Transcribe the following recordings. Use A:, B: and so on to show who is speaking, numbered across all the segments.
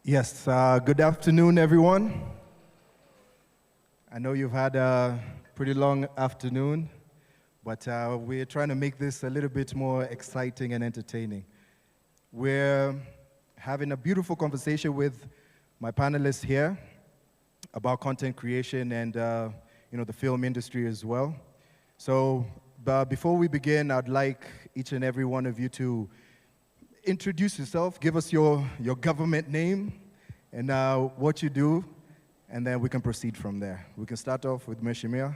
A: Yes, good afternoon, everyone. I know you've had a pretty long afternoon, but we're trying to make this a little bit more exciting and entertaining. We're having a beautiful conversation with my panelists here about content creation and the film industry as well. So, but before we begin, I'd like each and every one of you to introduce yourself, give us your government name and what you do, and then we can proceed from there. We can start off with Meshimia.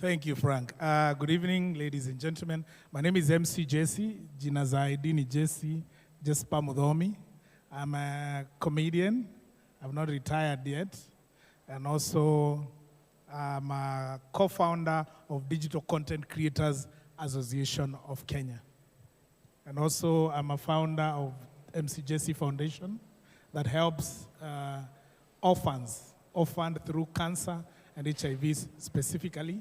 B: Thank you, Frank. Good evening, ladies and gentlemen. My name is MC Jesse, Jina Zaidini Jesse, Jespa Mudomi. I'm a comedian. I'm not retired yet. And also, I'm a co-founder of Digital Content Creators Association of Kenya. And also, I'm a founder of MC Jesse Foundation that helps orphaned through cancer and HIV specifically,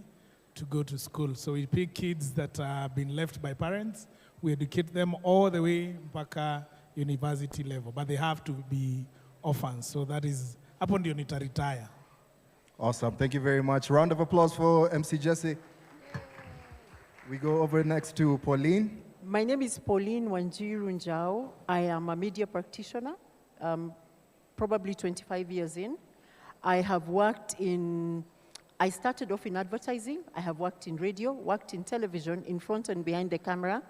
B: to go to school. So we pick kids that have been left by parents. We educate them all the way mpaka university level, but they have to be orphans. So that is upon the unit to retire.
A: Awesome, thank you very much. Round of applause for MC Jesse. We go over next to Pauline.
C: My name is Pauline Wanjiru Njao. I am a media practitioner, probably 25 years in. I started off in advertising. I have worked in radio, worked in television, in front and behind the camera.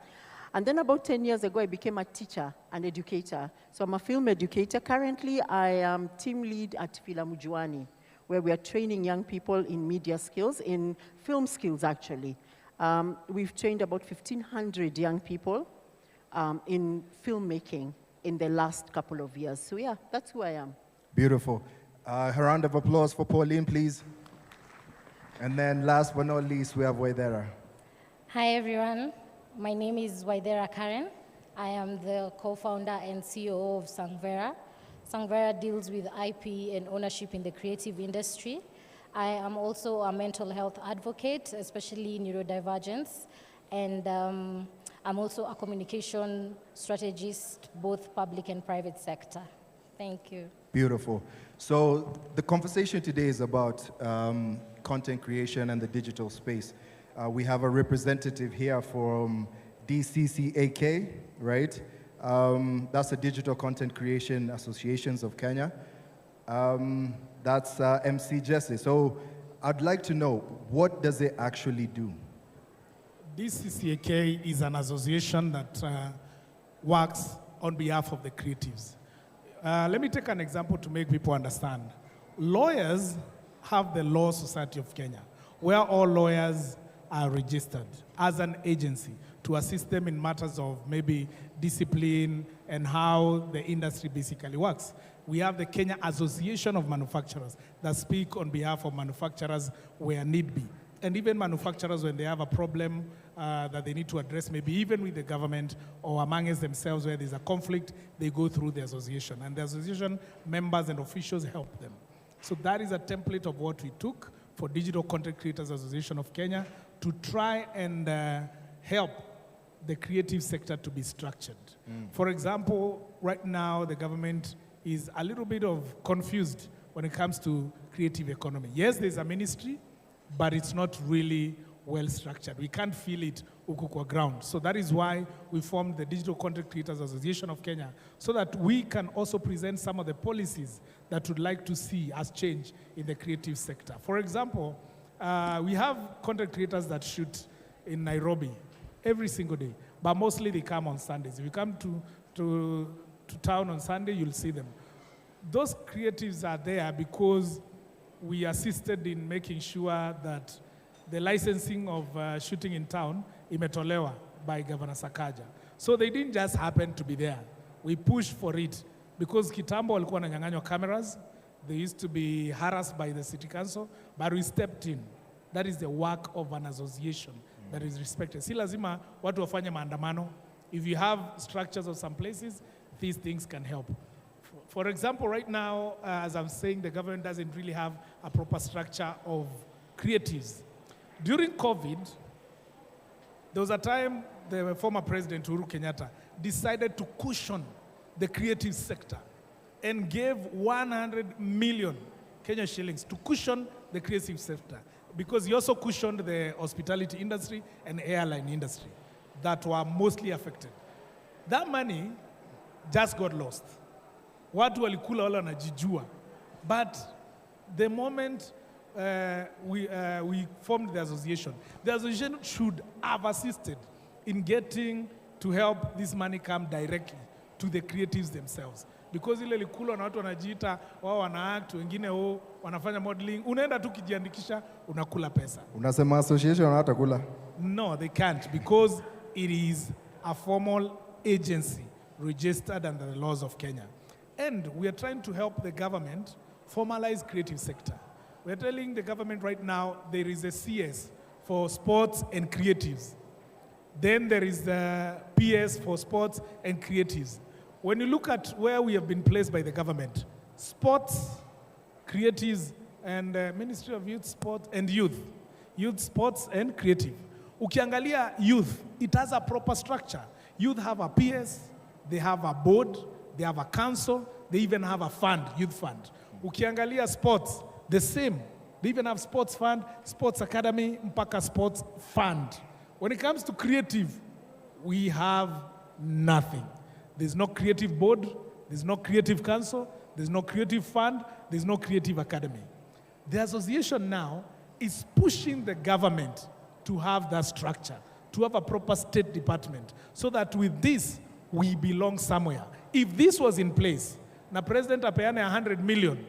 C: And then about 10 years ago, I became a teacher and educator. So I'm a film educator. Currently, I am team lead at Filamujuani, where we are training young people in media skills, in film skills, actually. We've trained about 1,500 young people in filmmaking in the last couple of years. So yeah, that's who I am.
A: Beautiful. A round of applause for Pauline, please. And then last but not least, we have Waidera.
D: Hi, everyone. My name is Waidera Karen. I am the co-founder and CEO of Sangvera. Sangvera deals with IP and ownership in the creative industry. I am also a mental health advocate, especially neurodivergence, and I'm also a communication strategist, both public and private sector. Thank you.
A: Beautiful. So the conversation today is about content creation and the digital space. We have a representative here from DCCAK, right? That's the Digital Content Creation Associations of Kenya. That's MC Jesse. So I'd like to know, what does it actually do?
B: DCCAK is an association that works on behalf of the creatives. Let me take an example to make people understand. Lawyers have the Law Society of Kenya, where all lawyers are registered as an agency to assist them in matters of maybe discipline and how the industry basically works. We have the Kenya Association of Manufacturers that speak on behalf of manufacturers where need be. And even manufacturers, when they have a problem that they need to address, maybe even with the government or amongst themselves where there's a conflict, they go through the association. And the association members and officials help them. So that is a template of what we took for Digital Content Creators Association of Kenya to try and help the creative sector to be structured. For example, right now the government is a little bit confused when it comes to creative economy. Yes, there's a ministry, but it's not really well structured. We can't feel it ukukwa ground. So that is why we formed the Digital Content Creators Association of Kenya, so that we can also present some of the policies that we'd like to see as change in the creative sector. For example, we have content creators that shoot in Nairobi every single day, but mostly they come on Sundays. If you come to town on Sunday, you'll see them. Those creatives are there because we assisted in making sure that the licensing of shooting in town imetolewa by Governor Sakaja. So they didn't just happen to be there. We pushed for it because kitambo walikuwa wananyang'anywa cameras. They used to be harassed by the city council, but we stepped in. That is the work of an association that is respected. Si lazima watu wafanye maandamano. If you have structures of some places, these things can help. For example, right now, as I'm saying, the government doesn't really have a proper structure of creatives. During COVID, there was a time the former President Uhuru Kenyatta decided to cushion the creative sector and gave 100 million Kenya shillings to cushion the creative sector, because he also cushioned the hospitality industry and airline industry that were mostly affected. That money just got lost. Watu walikula wala wanajijua. But the moment we formed the association should have assisted in getting to help this money come directly to the creatives themselves. Because ile likula na watu wanajiita, wao wanaact, wengine wanafanya modeling, unaenda tu kijiandikisha, unakula pesa.
A: Unasema association hawatakula?
B: No, they can't, because it is a formal agency registered under the laws of Kenya. And we are trying to help the government formalize creative sector. We are telling the government right now there is a CS for sports and creatives. Then there is the PS for sports and creatives. When you look at where we have been placed by the government, sports, creatives, and Ministry of Youth, Sport, and Youth, sports, and creative. Ukiangalia youth, it has a proper structure. Youth have a PS, they have a board, they have a council, they even have a fund, youth fund. Ukiangalia sports, the same. They even have sports fund, sports academy, mpaka sports fund. When it comes to creative, we have nothing. There's no creative board, there's no creative council, there's no creative fund, there's no creative academy. The association now is pushing the government to have that structure, to have a proper state department, so that with this, we belong somewhere. If this was in place, na President apeane 100 million,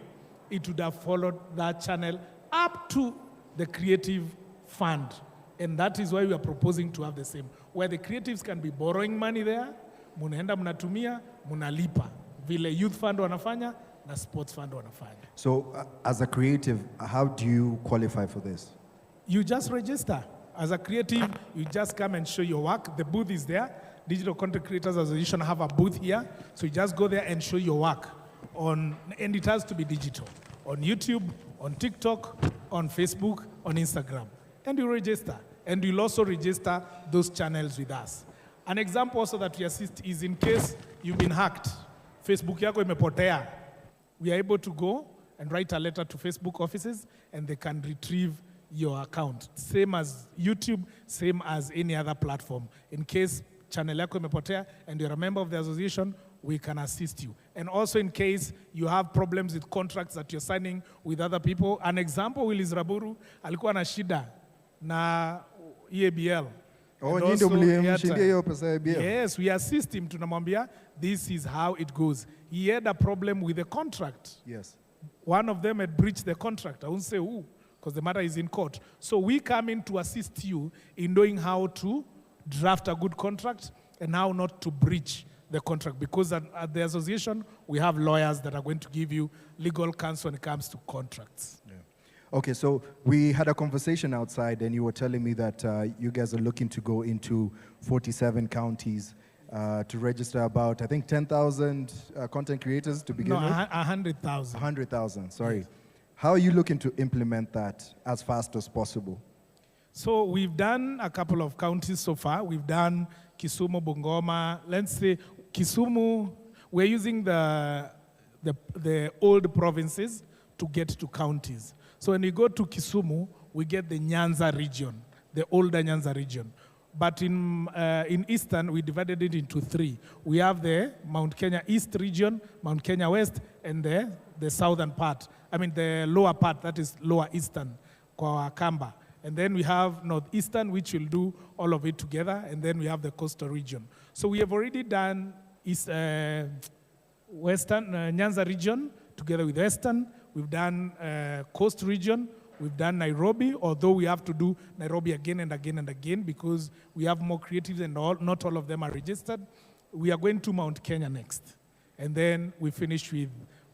B: it would have followed that channel up to the creative fund. And that is why we are proposing to have the same, where the creatives can be borrowing money there, munaenda mnatumia, munalipa. Vile youth fund wanafanya, na sports fund wanafanya.
A: So as a creative, how do you qualify for this?
B: You just register. As a creative, you just come and show your work. The booth is there. Digital Content Creators Association have a booth here. So you just go there and show your work. And it has to be digital. On YouTube, on TikTok, on Facebook, on Instagram. And you register. And you'll also register those channels with us. An example also that we assist is in case you've been hacked. Facebook yako imepotea. We are able to go and write a letter to Facebook offices, and they can retrieve your account. Same as YouTube, same as any other platform. In case channel yako imepotea and you're a member of the association, we can assist you. And also in case you have problems with contracts that you're signing with other people. An example, Willis Raburu, alikuwa na shida na EABL.
A: Oh, yes,
B: we assist him, tunamwambia, this is how it goes. He had a problem with the contract.
A: Yes.
B: One of them had breached the contract. I won't say who, because the matter is in court. So we come in to assist you in knowing how to draft a good contract and how not to breach the contract. Because at the association, we have lawyers that are going to give you legal counsel when it comes to contracts.
A: Yeah. Okay, so we had a conversation outside, and you were telling me that you guys are looking to go into 47 counties to register about, I think, 10,000 content creators to begin with?
B: 100,000.
A: 100,000, sorry.
B: Yes.
A: How are you looking to implement that as fast as possible?
B: So we've done a couple of counties so far. We've done Kisumu, Bungoma. Let's say Kisumu, we're using the old provinces to get to counties. So when we go to Kisumu, we get the Nyanza region, the older Nyanza region. But in Eastern, we divided it into three. We have the Mount Kenya East region, Mount Kenya West, and the southern part. I mean, the lower part, that is Lower Eastern, kwa Kamba. And then we have Northeastern, which will do all of it together. And then we have the coastal region. So we have already done Western, Nyanza region together with Western. We've done coast region. We've done Nairobi, although we have to do Nairobi again and again and again because we have more creatives and not all of them are registered. We are going to Mount Kenya next. And then we finish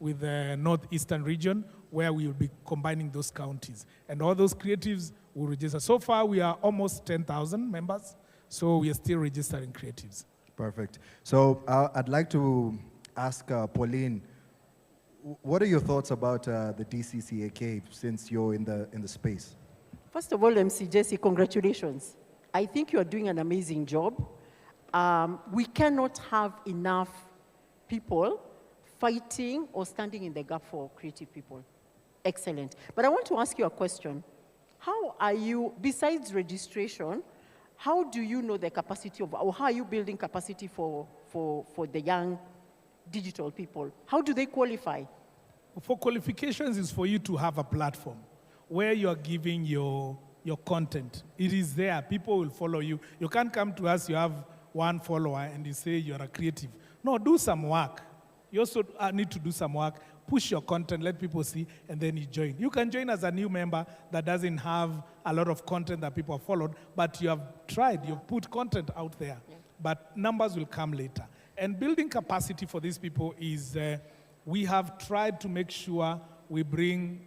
B: with the northeastern region where we will be combining those counties. And all those creatives will register. So far, we are almost 10,000 members, so we are still registering creatives.
A: Perfect. So I'd like to ask Pauline, what are your thoughts about the DCCAK since you're in the space?
C: First of all, MC Jesse, congratulations. I think you are doing an amazing job. we cannot have enough people fighting or standing in the gap for creative people. Excellent. But I want to ask you a question. How are you, besides registration, how do you know the capacity of, or how are you building capacity for the young digital people? How do they qualify?
B: For qualifications is for you to have a platform where you are giving your content. It is there. People will follow you. You can't come to us, you have one follower, and you say you're a creative. No, do some work. You also need to do some work. Push your content, let people see, and then you join. You can join as a new member that doesn't have a lot of content that people have followed, but you have tried, you've put content out there. Yeah. But numbers will come later. And building capacity for these people is, we have tried to make sure we bring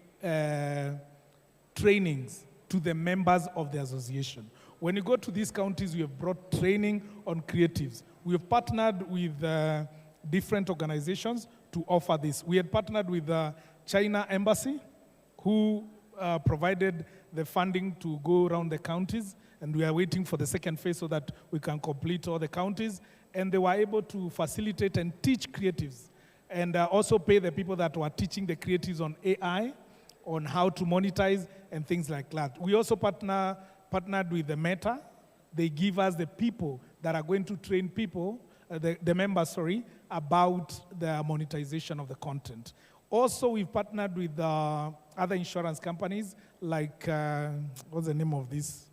B: trainings to the members of the association. When you go to these counties, we have brought training on creatives. We have partnered with different organizations to offer this. We had partnered with the China Embassy, who provided the funding to go around the counties, and we are waiting for the second phase so that we can complete all the counties. And they were able to facilitate and teach creatives, and also pay the people that were teaching the creatives on AI, on how to monetize, and things like that. We also partnered with the Meta. They give us the people that are going to train people, the members, sorry, about the monetization of the content. Also, we've partnered with other insurance companies, like, what's the name of this?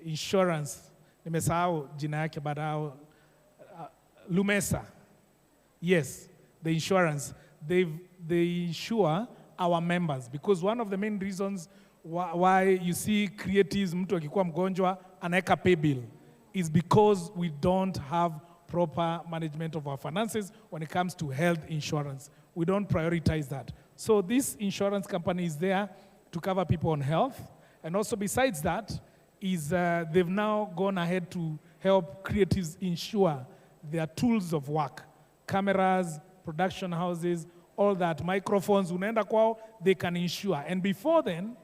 B: Insurance. Nimesahau jina yake badao. Lumesa. Yes, the insurance. They insure our members, because one of the main reasons why you see creatives, mtu akikuwa mgonjwa, anaeka pay bill, is because we don't have proper management of our finances when it comes to health insurance. We don't prioritize that. So this insurance company is there to cover people on health. And also besides that, they've now gone ahead to help creatives insure their tools of work, cameras, production houses, all that, microphones, unaenda kwao, they can insure. And before then,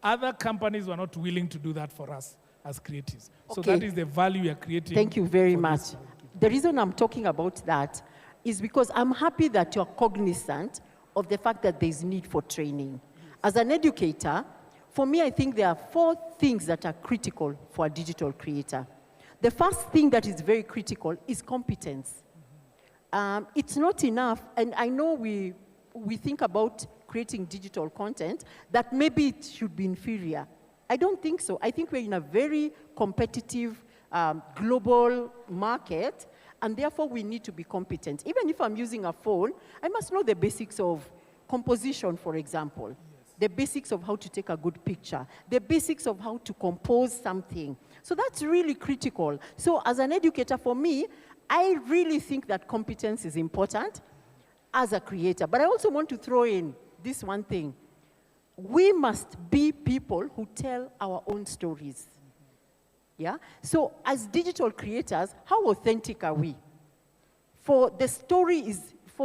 B: other companies were not willing to do that for us as creatives. Okay. So that is the value we are creating.
C: Thank you very much. The reason I'm talking about that is because I'm happy that you're cognizant of the fact that there's need for training. As an educator, for me, I think there are 4 things that are critical for a digital creator. The first thing that is very critical is competence. It's not enough, and I know we think about creating digital content, that maybe it should be inferior. I don't think so. I think we're in a very competitive global market, and therefore we need to be competent. Even if I'm using a phone, I must know the basics of composition, for example. Yes. The basics of how to take a good picture, the basics of how to compose something. So that's really critical. So as an educator, for me, I really think that competence is important as a creator. But I also want to throw in this one thing. We must be people who tell our own stories. Yeah? So as digital creators, how authentic are we? For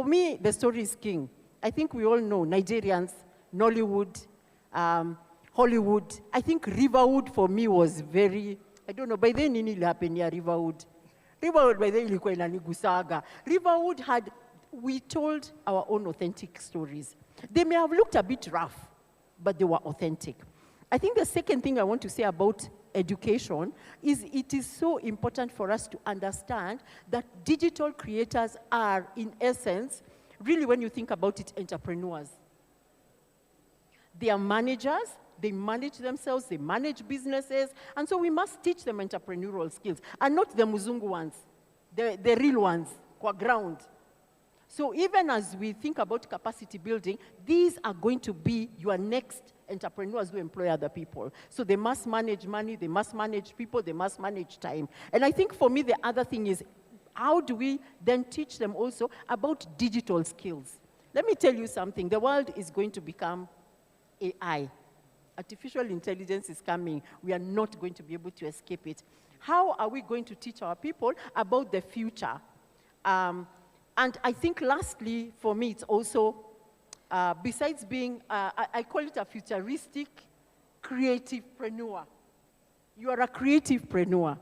C: me, the story is king. I think we all know Nigerians, Nollywood, Hollywood. I think Riverwood for me was very, I don't know, by then nini happened near Riverwood. Riverwood by then ilikuwa inanigusaga. Riverwood we told our own authentic stories. They may have looked a bit rough, but they were authentic. I think the second thing I want to say about education is it is so important for us to understand that digital creators are, in essence, really when you think about it, entrepreneurs. They are managers, they manage themselves, they manage businesses, and so we must teach them entrepreneurial skills, and not the muzungu ones, the real ones, kwa ground. So even as we think about capacity building, these are going to be your next entrepreneurs who employ other people. So they must manage money, they must manage people, they must manage time. And I think for me, the other thing is, how do we then teach them also about digital skills? Let me tell you something. The world is going to become AI. Artificial intelligence is coming. We are not going to be able to escape it. How are we going to teach our people about the future? And I think lastly, for me, it's also, besides being, I call it a futuristic creativepreneur. You are a creativepreneur.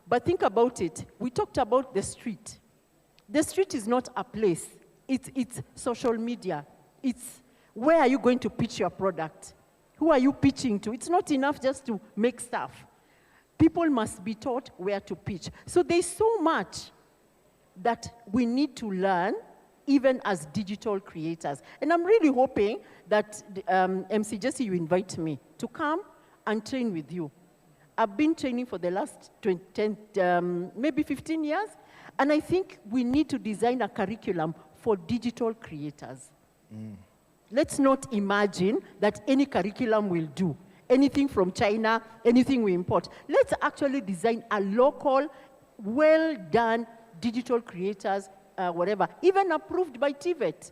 C: But think about it. We talked about the street. The street is not a place. It's social media. It's where are you going to pitch your product? Who are you pitching to? It's not enough just to make stuff. People must be taught where to pitch. So there's so much that we need to learn even as digital creators. And I'm really hoping that MC Jesse, you invite me to come and train with you. I've been training for the last 10, maybe 15 years, and I think we need to design a curriculum for digital creators. Let's not imagine that any curriculum will do. Anything from China, anything we import. Let's actually design a local, well-done digital creators, whatever, even approved by TVET,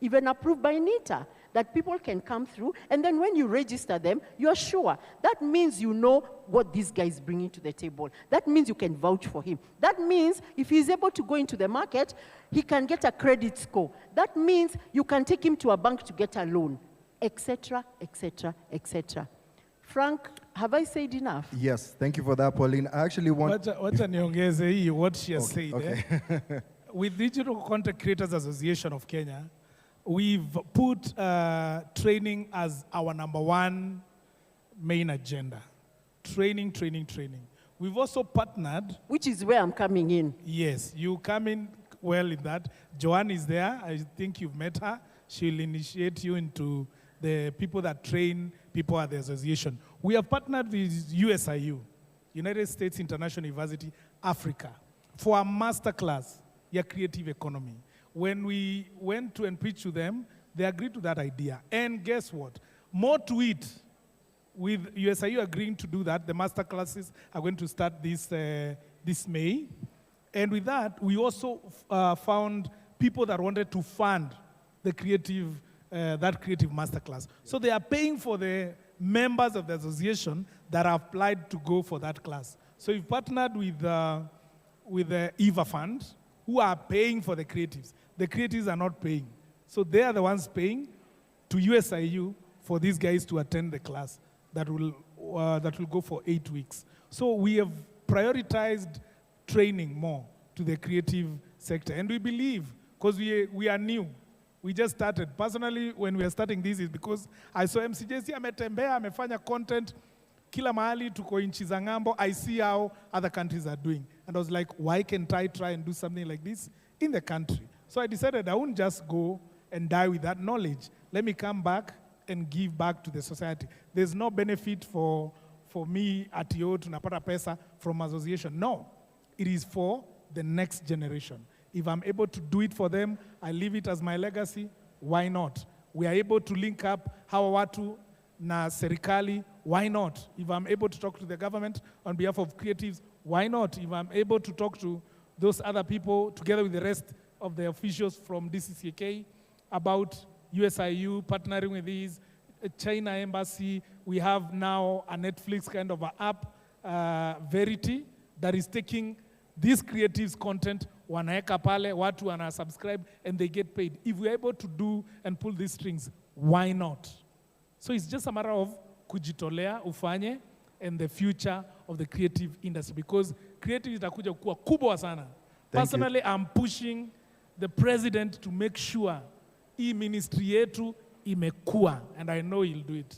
C: even approved by NITA, that people can come through, and then when you register them, you're sure. That means you know what this guy is bringing to the table. That means you can vouch for him. That means if he's able to go into the market, he can get a credit score. That means you can take him to a bank to get a loan, etc., etc., etc. Frank, have I said enough?
A: Yes, thank you for that, Pauline. I actually want...
B: What she has said.
A: Okay.
B: With Digital Content Creators Association of Kenya, we've put training as our #1 main agenda. Training, training, training. We've also partnered.
C: Which is where I'm coming in.
B: Yes, you come in well in that. Joanne is there. I think you've met her. She'll initiate you into the people that train people at the association. We have partnered with USIU, United States International University, Africa, for a masterclass, your creative economy. When we went to and pitched to them, they agreed to that idea. And guess what? More to it, with USIU agreeing to do that, the master classes are going to start this May. And with that, we also found people that wanted to fund the creative, that creative masterclass. So they are paying for the members of the association that have applied to go for that class. So we've partnered with the EVA Fund, who are paying for the creatives. The creatives are not paying. So they are the ones paying to USIU for these guys to attend the class that will go for 8 weeks. So we have prioritized training more to the creative sector. And we believe, because we are new, we just started. Personally, when we are starting this is because I saw MCJC ametembea, amefanya content, kila mahali tuko inchi za ngambo. I see how other countries are doing. And I was like, why can't I try and do something like this in the country? So I decided I wouldn't just go and die with that knowledge. Let me come back and give back to the society. There's no benefit for me at yo tunapata pesa from association. No, it is for the next generation. If I'm able to do it for them, I leave it as my legacy, why not? We are able to link up hawa watu na serikali, why not? If I'm able to talk to the government on behalf of creatives, why not? If I'm able to talk to those other people together with the rest of the officials from DCCK about USIU partnering with these, China Embassy, we have now a Netflix kind of an app, Verity, that is taking this creatives content, wanaeka pale, watu wana subscribe, and they get paid. If we're able to do and pull these strings, why not? So it's just a matter of kujitolea, ufanye, and the future of the creative industry, because creative itakuja kuwa kubwa sana. Personally, I'm pushing the president to make sure hii ministry yetu imekua, and I know he'll do it.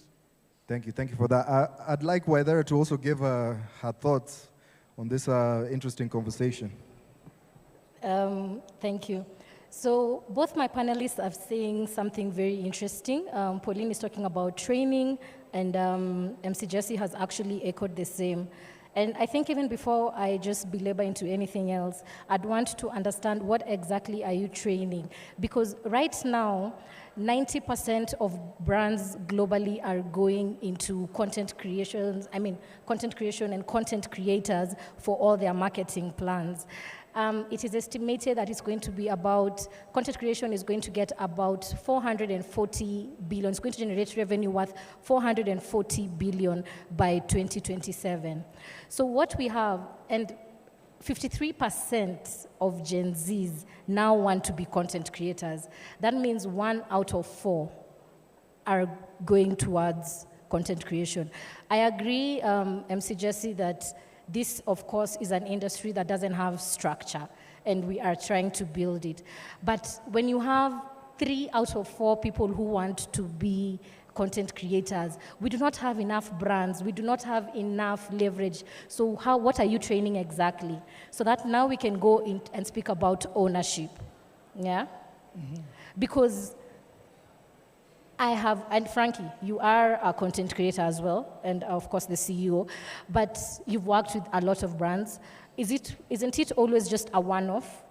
A: Thank you for that. I'd like Waidera to also give her thoughts on this interesting conversation.
D: Thank you. So both my panelists are saying something very interesting. Pauline is talking about training, and MC Jesse has actually echoed the same. And I think even before I just belabor into anything else, I'd want to understand what exactly are you training? Because right now, 90% of brands globally are going into content creation and content creators for all their marketing plans. It is estimated that it's going to be about, content creation is going to get about 440 billion. It's going to generate revenue worth 440 billion by 2027. So what we have, and 53% of Gen Zs now want to be content creators. That means 1 out of 4 are going towards content creation. I agree, MC Jesse, that This, of course, is an industry that doesn't have structure, and we are trying to build it. But when you have 3 out of 4 people who want to be content creators, we do not have enough brands, we do not have enough leverage. So what are you training exactly? So that now we can go in and speak about ownership, yeah? Mm-hmm. Because and Frankie, you are a content creator as well, and of course the CEO, but you've worked with a lot of brands. Isn't it always just a one-off?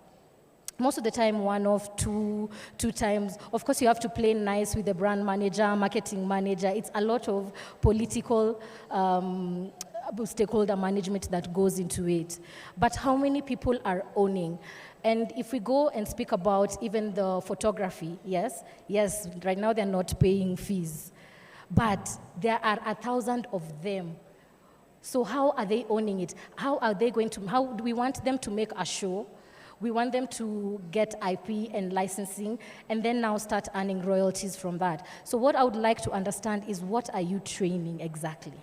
D: Most of the time, one-off, two times. Of course, you have to play nice with the brand manager, marketing manager. It's a lot of political stakeholder management that goes into it. But how many people are owning? And if we go and speak about even the photography, yes, right now they're not paying fees, but there are 1,000 of them. So how are they owning it? How do we want them to make a show? We want them to get IP and licensing, and then now start earning royalties from that. So what I would like to understand is, what are you training exactly?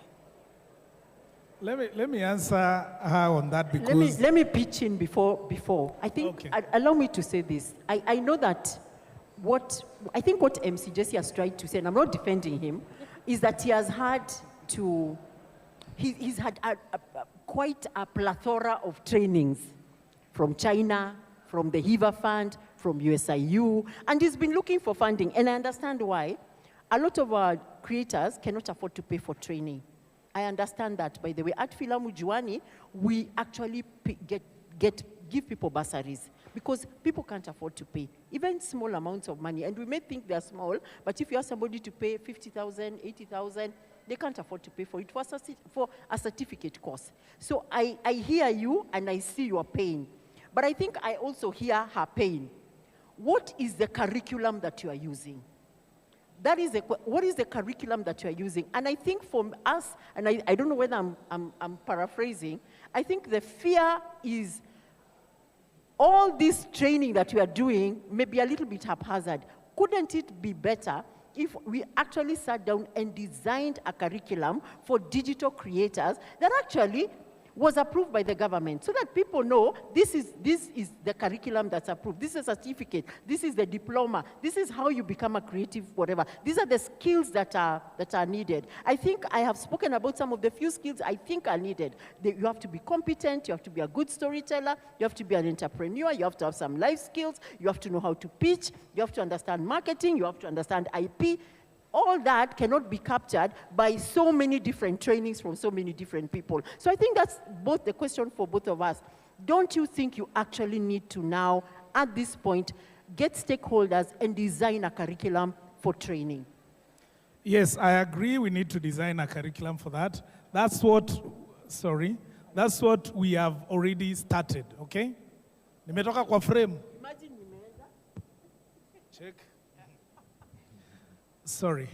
B: Let me answer her on that, because...
C: Let me pitch in before. I think,
B: okay.
C: Allow me to say this. I know that what MC Jesse has tried to say, and I'm not defending him, is that he has had to... He's had quite a plethora of trainings from China, from the HIVA Fund, from USIU, and he's been looking for funding. And I understand why. A lot of our creators cannot afford to pay for training. I understand that. By the way, at Filamu Juani, we actually give people bursaries because people can't afford to pay, even small amounts of money. And we may think they're small, but if you ask somebody to pay 50,000, 80,000, they can't afford to pay for it for a certificate course. So I hear you and I see your pain. But I think I also hear her pain. What is the curriculum that you are using? What is the curriculum that you are using? And I think for us, and I don't know whether I'm paraphrasing, I think the fear is all this training that we are doing may be a little bit haphazard. Couldn't it be better if we actually sat down and designed a curriculum for digital creators that actually was approved by the government, so that people know this is the curriculum that's approved. This is a certificate. This is the diploma. This is how you become a creative whatever. These are the skills that are needed. I think I have spoken about some of the few skills I think are needed. You have to be competent. You have to be a good storyteller. You have to be an entrepreneur. You have to have some life skills. You have to know how to pitch. You have to understand marketing. You have to understand IP. All that cannot be captured by so many different trainings from so many different people. So I think that's both the question for both of us. Don't you think you actually need to now, at this point, get stakeholders and design a curriculum for training?
B: Yes, I agree. We need to design a curriculum for that. That's what we have already started, okay? Nimetoka kwa frame.
C: Imagine nimeweza.
B: Check. Sorry.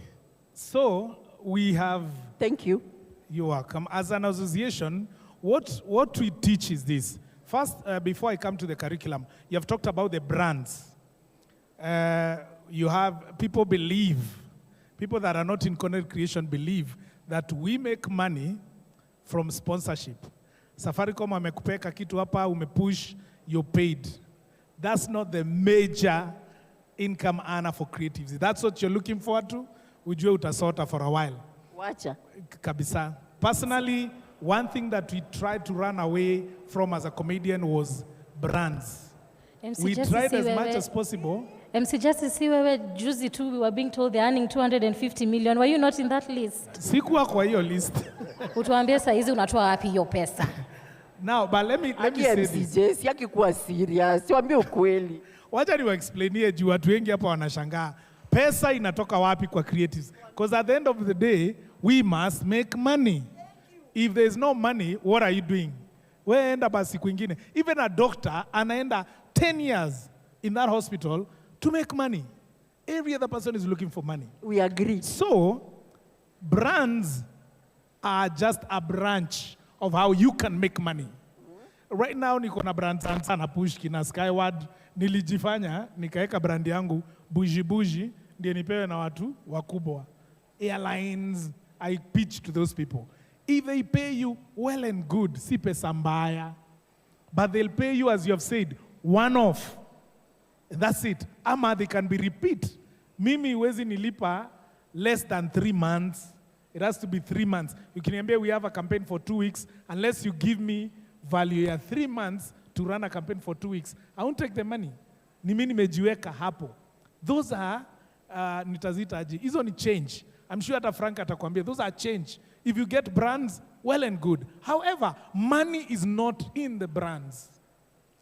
B: So we have...
C: Thank you.
B: You're welcome. As an association, what we teach is this. First, before I come to the curriculum, you have talked about the brands. You have people that are not in content creation believe that we make money from sponsorship. Safaricom amekupeka kitu hapa, umepush, you're paid. That's not the major income earner for creatives. That's what you're looking forward to, ujue utasota for a while.
C: Wacha.
B: Kabisa. Personally, one thing that we tried to run away from as a comedian was brands. We tried as much as possible.
D: MC Justice, wewe juzi tu we were being told they're earning 250 million. Were you not in that list?
B: Sikuwa kwa hiyo list.
D: Utuambie saa hizi unatoa wapi hiyo pesa?
B: Now, but let me say this.
C: MC yaki kuwa serious. Siwaambie ukweli.
B: Wacha niwaexplainie juu watu wengi hapa wanashangaa. Pesa inatoka wapi kwa creatives? Because at the end of the day, we must make money. If there's no money, what are you doing? Wewe enda basi kwingine. Even a doctor anaenda 10 years in that hospital to make money. Every other person is looking for money.
C: We agree.
B: So, brands are just a branch of how you can make money. Right now, niko na brand sana push kina Skyward. Nilijifanya, nikaeka brand yangu, buji, ndiye nipewe na watu wakubwa. Airlines, I pitch to those people. If they pay you, well and good, si pesa mbaya. But they'll pay you, as you have said, one-off. That's it. Ama they can be repeat. Mimi wezi nilipa less than 3 months. It has to be 3 months. You can remember we have a campaign for 2 weeks. Unless you give me value ya 3 months to run a campaign for 2 weeks, I won't take the money. Ni mimi nimejiweka hapo. Those are, nitazita aje. Hizo ni change. I'm sure hata Frank atakwambia, those are change. If you get brands, well and good. However, money is not in the brands.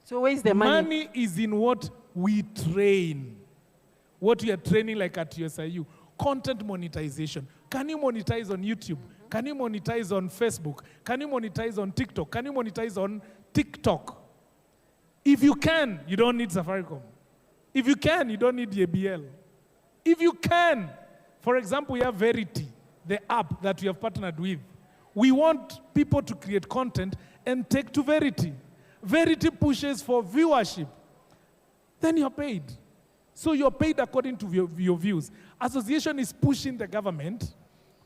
C: So where is the money?
B: Money is in what we train. What we are training like at USIU. Content monetization. Can you monetize on YouTube? Can you monetize on Facebook? Can you monetize on TikTok? Can you monetize on TikTok? If you can, you don't need Safaricom. If you can, you don't need ABL. If you can, for example, we have Verity, the app that we have partnered with. We want people to create content and take to Verity. Verity pushes for viewership. Then you're paid. So you're paid according to your views. Association is pushing the government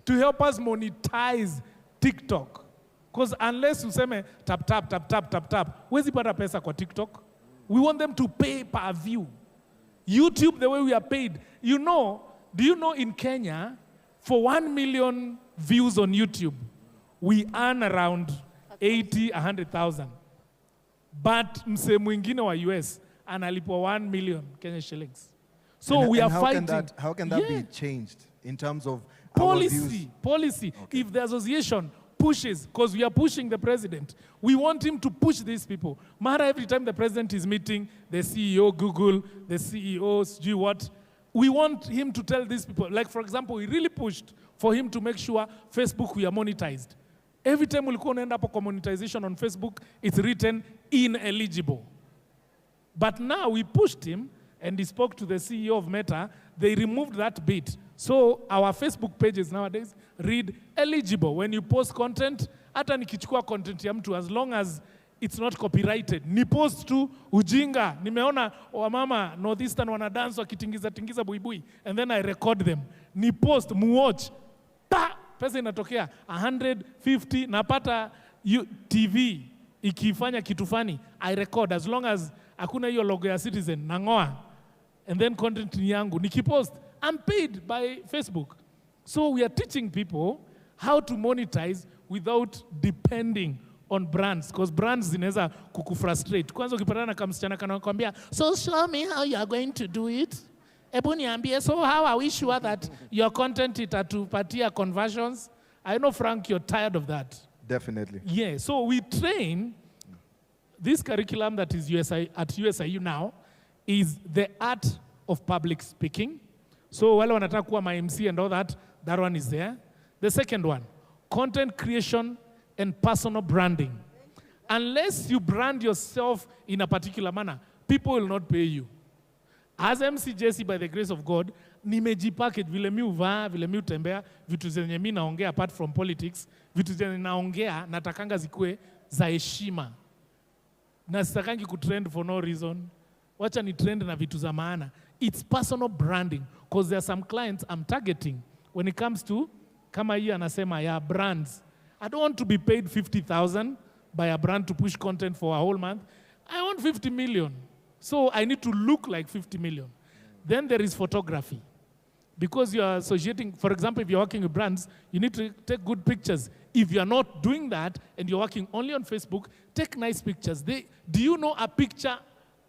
B: to help us monetize TikTok. Because unless you say tap, tap, tap, tap, tap, tap, where's the pesa kwa TikTok? We want them to pay per view. YouTube, the way we are paid. You know, do you know in Kenya, for 1 million views on YouTube, we earn around 80, 100,000. But mse mwingine wa US analipwa 1 million Kenya shillings. So we are fighting.
A: How can that be changed in terms of our views?
B: Policy. Okay. If the association pushes, because we are pushing the president, we want him to push these people. Mara, every time the president is meeting, the CEO, Google, the CEOs, do what? We want him to tell these people, like for example, we really pushed for him to make sure Facebook we are monetized. Every time we'll end up a monetization on Facebook, it's written ineligible. But now we pushed him and he spoke to the CEO of Meta. They removed that bit. So our Facebook pages nowadays read eligible. When you post content, hata nikichukua content ya mtu, as long as it's not copyrighted. Ni post tu ujinga. Nimeona wamama Northeastern wanadance wakitingiza buibui. And then I record them. Ni post, muwatch. Ta! Pesa inatokea 150, napata TV ikifanya kitu fani, I record as long as hakuna hiyo logo ya Citizen, nangoa. And then content ni yangu. Nikipost, I'm paid by Facebook. So we are teaching people how to monetize without depending on brands, because brands zinaweza kukufrustrate. Kwanza ukipatana na kamsichana kanakwambia, so show me how you are going to do it. Ebu niambie, so how are we sure that your content itatupatia conversions? I know, Frank, you're tired of that.
A: Definitely.
B: Yeah, so we train, this curriculum that is at USIU now is the art of public speaking. So wale wanataka kuwa my MC and all that one is there. The second one, content creation and personal branding. Unless you brand yourself in a particular manner, people will not pay you. As MC Jesse, by the grace of God, nimejipackage vile mi uvaa, vile mi utembea, vitu zenye mi naongea apart from politics, vitu zenye naongea natakanga zikue za heshima. Na sitakangi kutrend for no reason. Wacha ni trend na vitu za maana. It's personal branding, because there are some clients I'm targeting when it comes to, kama hii anasema ya brands. I don't want to be paid 50,000 by a brand to push content for a whole month. I want 50 million. So I need to look like 50 million. Then there is photography. Because you are associating, for example, if you're working with brands, you need to take good pictures. If you're not doing that and you're working only on Facebook, take nice pictures. Do you know a picture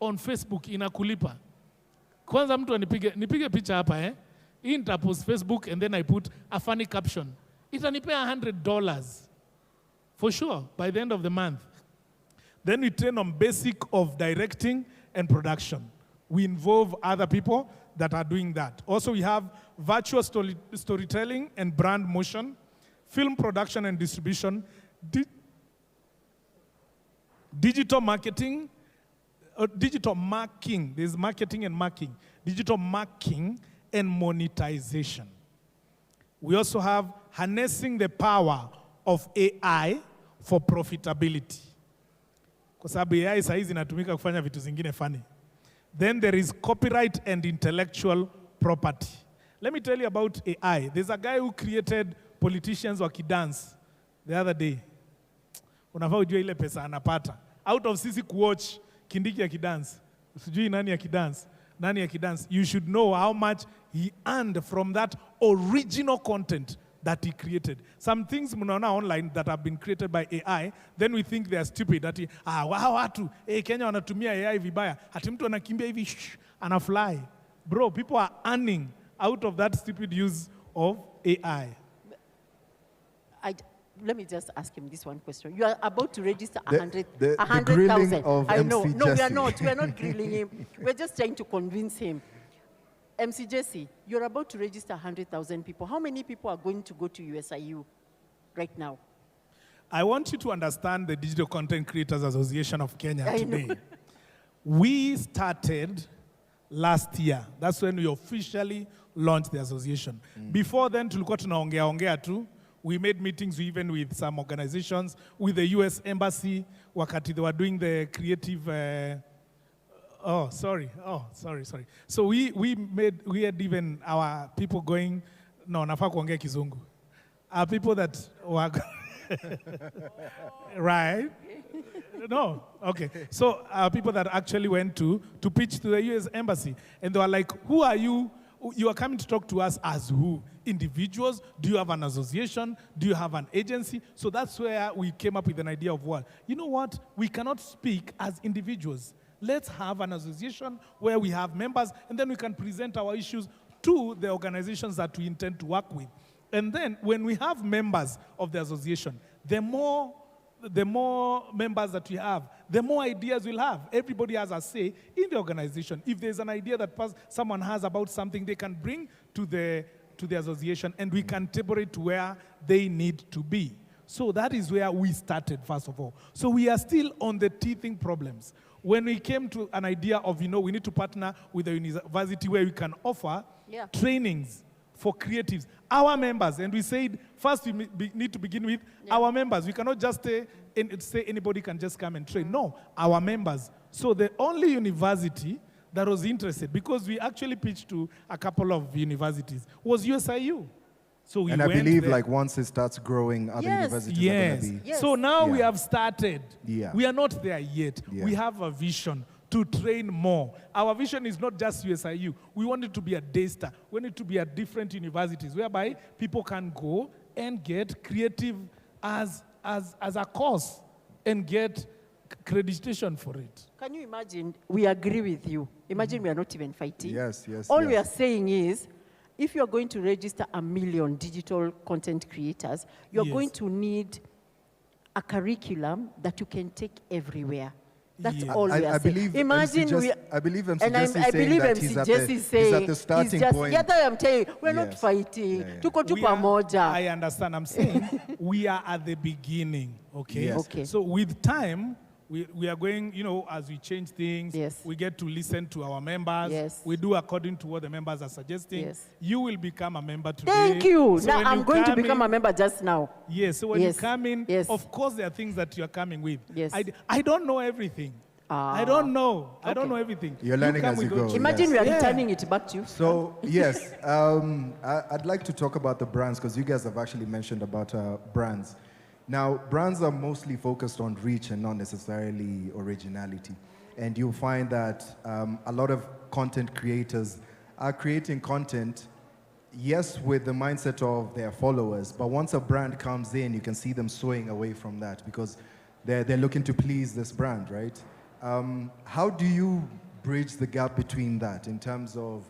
B: on Facebook inakulipa? Kwanza mtu nipige picha hapa Hii nitapost Facebook and then I put a funny caption. Itanipea $100 for sure by the end of the month. Then we train on basic of directing and production. We involve other people that are doing that. Also, we have virtual storytelling and brand motion, film production and distribution, digital marketing, digital marking. There's marketing and marking. Digital marking and monetization. We also have harnessing the power of AI for profitability. Kwa sababu AI saizi inatumika kufanya vitu zingine funny. Then there is copyright and intellectual property. Let me tell you about AI. There's a guy who created politicians wakidance. the other day. Unafaa ujue ile pesa anapata. Out of sisi kuwatch Kindiki akidance. Sijui nani akidance. You should know how much he earned from that original content that he created. Some things mnaona online that have been created by AI, then we think they are stupid. That watu Kenya wanatumia AI vibaya. Hati mtu anakimbia hivi anafly. Bro, people are earning out of that stupid use of AI.
C: Let me just ask him this one question. You are about to register
A: The
C: 100,000.
A: of
C: I know.
A: MC
C: No, we are
A: Jesse.
C: not. We are not grilling him. We're just trying to convince him. MC Jesse, you're about to register 100,000 people. How many people are going to go to USIU right now?
B: I want you to understand the Digital Content Creators Association of Kenya
C: I
B: today.
C: know.
B: We started last year. That's when we officially launched the association. Before then, tulikuwa tunaongea tu. We made meetings even with some organizations, with the US Embassy, wakati they were doing the creative, sorry. So we had even our people going, no, nafaa kuongea kizungu. Our people that were, right? No, okay. So people that actually went to pitch to the US Embassy, and they were like, who are you? You are coming to talk to us as who? Individuals? Do you have an association? Do you have an agency? So that's where we came up with an idea of what? You know what? We cannot speak as individuals. Let's have an association where we have members, and then we can present our issues to the organizations that we intend to work with. And then when we have members of the association, the more members that we have, the more ideas we'll have. Everybody has a say in the organization. If there's an idea that someone has about something, they can bring to the association, and we can table it to where they need to be. So that is where we started, first of all. So we are still on the teething problems. When we came to an idea of, we need to partner with a university where we can offer trainings for creatives, our members, and we said, first we need to begin with our members. We cannot just say anybody can just come and train. No, our members. So the only university that was interested, because we actually pitched to a couple of universities, was USIU. So we
A: and I
B: went
A: believe
B: there.
A: like once it starts growing, other universities are going to be.
C: Yes.
B: So now we
A: Yeah.
B: have started.
A: Yeah.
B: We are not there yet.
A: Yeah.
B: We have a vision to train more. Our vision is not just USIU. We want it to be a Daystar. We want it to be at different universities whereby people can go and get creative as a course and get accreditation for it.
C: Can you imagine? We agree with you. Imagine we are not even fighting.
A: Yes.
C: All we are saying is, if you are going to register 1 million digital content creators, you're
B: Yes.
C: going to need a curriculum that you can take everywhere. That's
B: Yes.
C: all we are
A: I
C: saying.
A: believe
C: Imagine
A: I believe MC
C: and
A: Jesse
C: I
A: is saying
C: believe
A: that
C: MC
A: he's at
C: Jesse is saying
A: the starting
C: he's just,
A: point.
C: Yeah, that I'm telling you, we're not
A: Yes.
C: fighting.
A: Yeah.
C: Tuko tu
B: We are-
C: pamoja.
B: I understand. I'm saying we are at the beginning, okay?
A: Yes.
C: Okay.
B: So with time, we are going, as we change things,
C: Yes.
B: we get to listen to our members.
C: Yes.
B: We do according to what the members are suggesting.
C: Yes.
B: You will become a member today.
C: Thank you.
B: So
C: Now
B: when
C: I'm
B: you
C: going to
B: come
C: become
B: in-
C: a member just now.
B: Yes, so when
C: Yes.
B: you come in,
C: Yes.
B: of course there are things that you're coming with.
C: Yes.
B: I don't know everything. I don't know. I don't
C: Okay.
B: know everything.
A: You're learning
B: come
A: as
B: with
A: you
B: those-
A: go.
C: Imagine
A: yes.
C: we are
B: Yeah.
C: returning it back to you.
A: So yes, I'd like to talk about the brands because you guys have actually mentioned about brands. Now, brands are mostly focused on reach and not necessarily originality. And you'll find that a lot of content creators are creating content, yes, with the mindset of their followers, but once a brand comes in, you can see them swaying away from that because they're looking to please this brand, right? How do you bridge the gap between that in terms of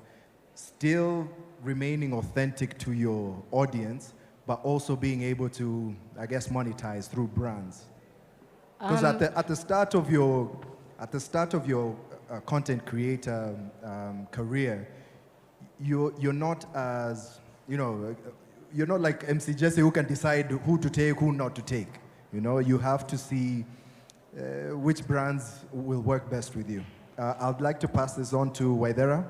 A: still remaining authentic to your audience, but also being able to, I guess, monetize through brands? Because at the start of your content creator career, you're not as you're not like MC Jesse who can decide who to take, who not to take. You have to see which brands will work best with you. I'd like to pass this on to Waidera.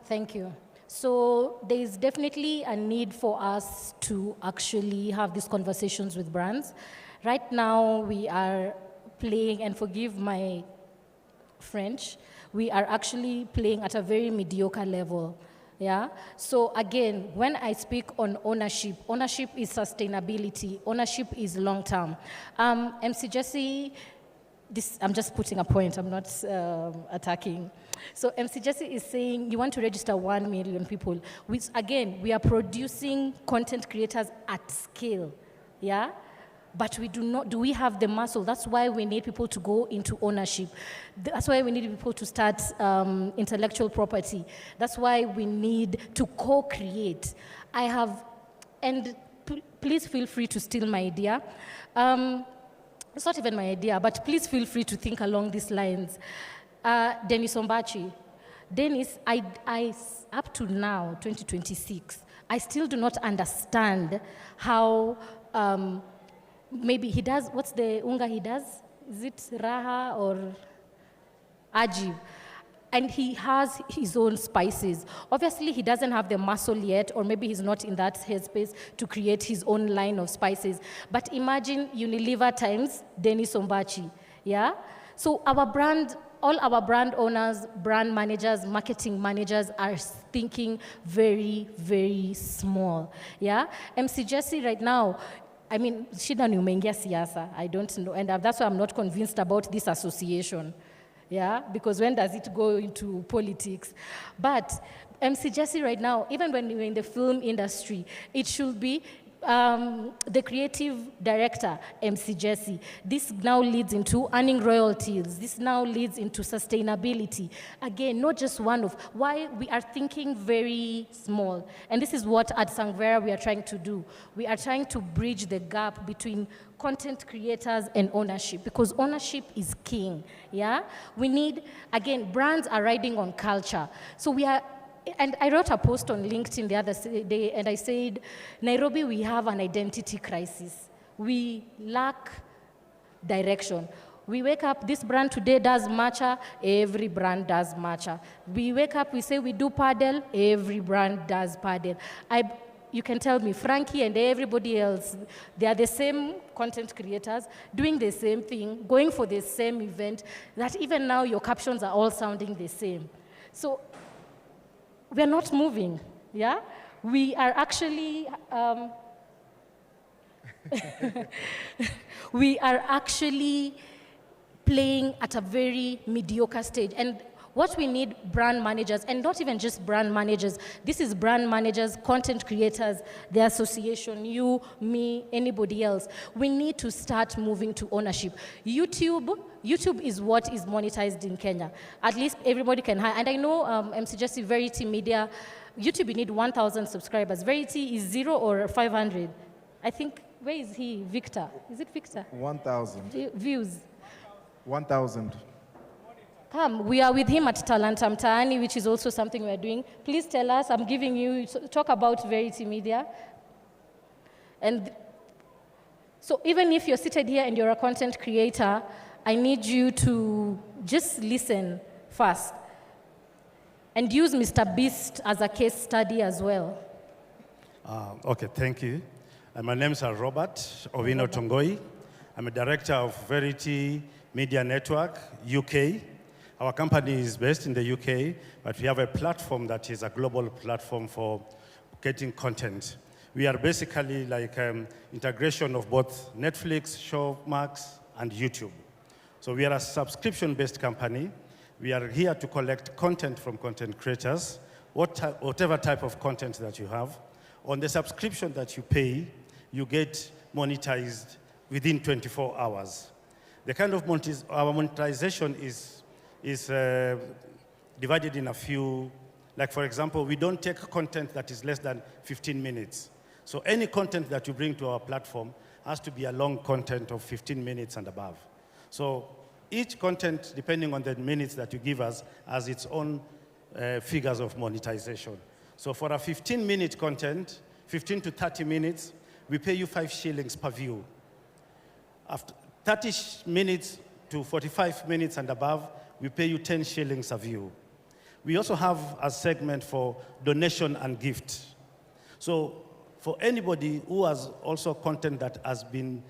D: Thank you. So there is definitely a need for us to actually have these conversations with brands. Right now, we are playing, and forgive my French, we are actually playing at a very mediocre level. Yeah. So again, when I speak on ownership, ownership is sustainability. Ownership is long term. MC Jesse, I'm just putting a point. I'm not attacking. So MC Jesse is saying you want to register 1 million people, which again we are producing content creators at scale. Yeah. But we do not, do we have the muscle? That's why we need people to go into ownership. That's why we need people to start intellectual property. That's why we need to co-create. I have, and please feel free to steal my idea. It's not even my idea, but please feel free to think along these lines. Dennis Ombachi. Dennis, I, up to now, 2026, I still do not understand how, maybe he does, what's the unga he does? Is it Raha or Ajib? And he has his own spices. Obviously, he doesn't have the muscle yet, or maybe he's not in that headspace to create his own line of spices. But imagine Unilever times Dennis Ombachi, yeah? So our brand, all our brand owners, brand managers, marketing managers are thinking very, very small, yeah? MC Jesse right now, I mean, shida ni umeingia siasa. I don't know, and that's why I'm not convinced about this association. Yeah, because when does it go into politics? But MC Jesse right now, even when we're in the film industry, it should be the creative director, MC Jesse. This now leads into earning royalties. This now leads into sustainability. Again, not just one of, why we are thinking very small. And this is what at Sangvera we are trying to do. We are trying to bridge the gap between content creators and ownership, because ownership is king, yeah? We need, again, brands are riding on culture. So we are, and I wrote a post on LinkedIn the other day, and I said, Nairobi, we have an identity crisis. We lack direction. We wake up, this brand today does matcha, every brand does matcha. We wake up, we say we do paddle, every brand does paddle. You can tell me, Frankie and everybody else, they are the same content creators, doing the same thing, going for the same event, that even now your captions are all sounding the same. So we're not moving, yeah? We are actually, we are actually playing at a very mediocre stage. And what we need, brand managers, and not even just brand managers, this is brand managers, content creators, the association, you, me, anybody else. We need to start moving to ownership. YouTube is what is monetized in Kenya. At least everybody can hire. And I know MC Jesse, Verity Media, YouTube, you need 1,000 subscribers. Verity is 0 or 500. I think, where is he? Victor. Is it Victor?
A: 1,000.
D: Views.
A: 1,000.
D: Come, we are with him at Talanta Mtaani, which is also something we're doing. Please tell us, I'm giving you, talk about Verity Media. And so even if you're seated here and you're a content creator, I need you to just listen first and use Mr. Beast as a case study as well.
E: Okay, thank you. My name is Robert Ovino Tongoi. I'm a director of Verity Media Network, UK. Our company is based in the UK, but we have a platform that is a global platform for getting content. We are basically like integration of both Netflix, Showmax, and YouTube. So we are a subscription-based company. We are here to collect content from content creators, whatever type of content that you have. On the subscription that you pay, you get monetized within 24 hours. The kind of our monetization is divided in a few, like for example, we don't take content that is less than 15 minutes. So any content that you bring to our platform has to be a long content of 15 minutes and above. So each content, depending on the minutes that you give us, has its own figures of monetization. So for a 15-minute content, 15 to 30 minutes, we pay you 5 shillings per view. After 30 minutes to 45 minutes and above, we pay you 10 shillings a view. We also have a segment for donation and gift. So for anybody who has also content that has been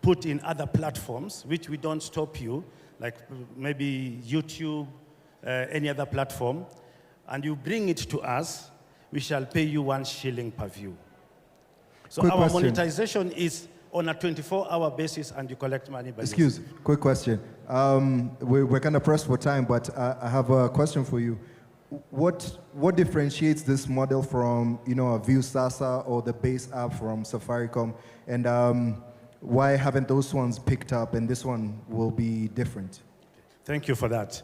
E: put in other platforms, which we don't stop you, like maybe YouTube, any other platform, and you bring it to us, we shall pay you 1 shilling per view. So
A: Quick
E: our
A: question.
E: monetization is on a 24-hour basis, and you collect money by
A: Excuse, quick question. We're kind of pressed for time, but I have a question for you. What differentiates this model from, a View Sasa or the base app from Safaricom, and why haven't those ones picked up and this one will be different?
E: Thank you for that.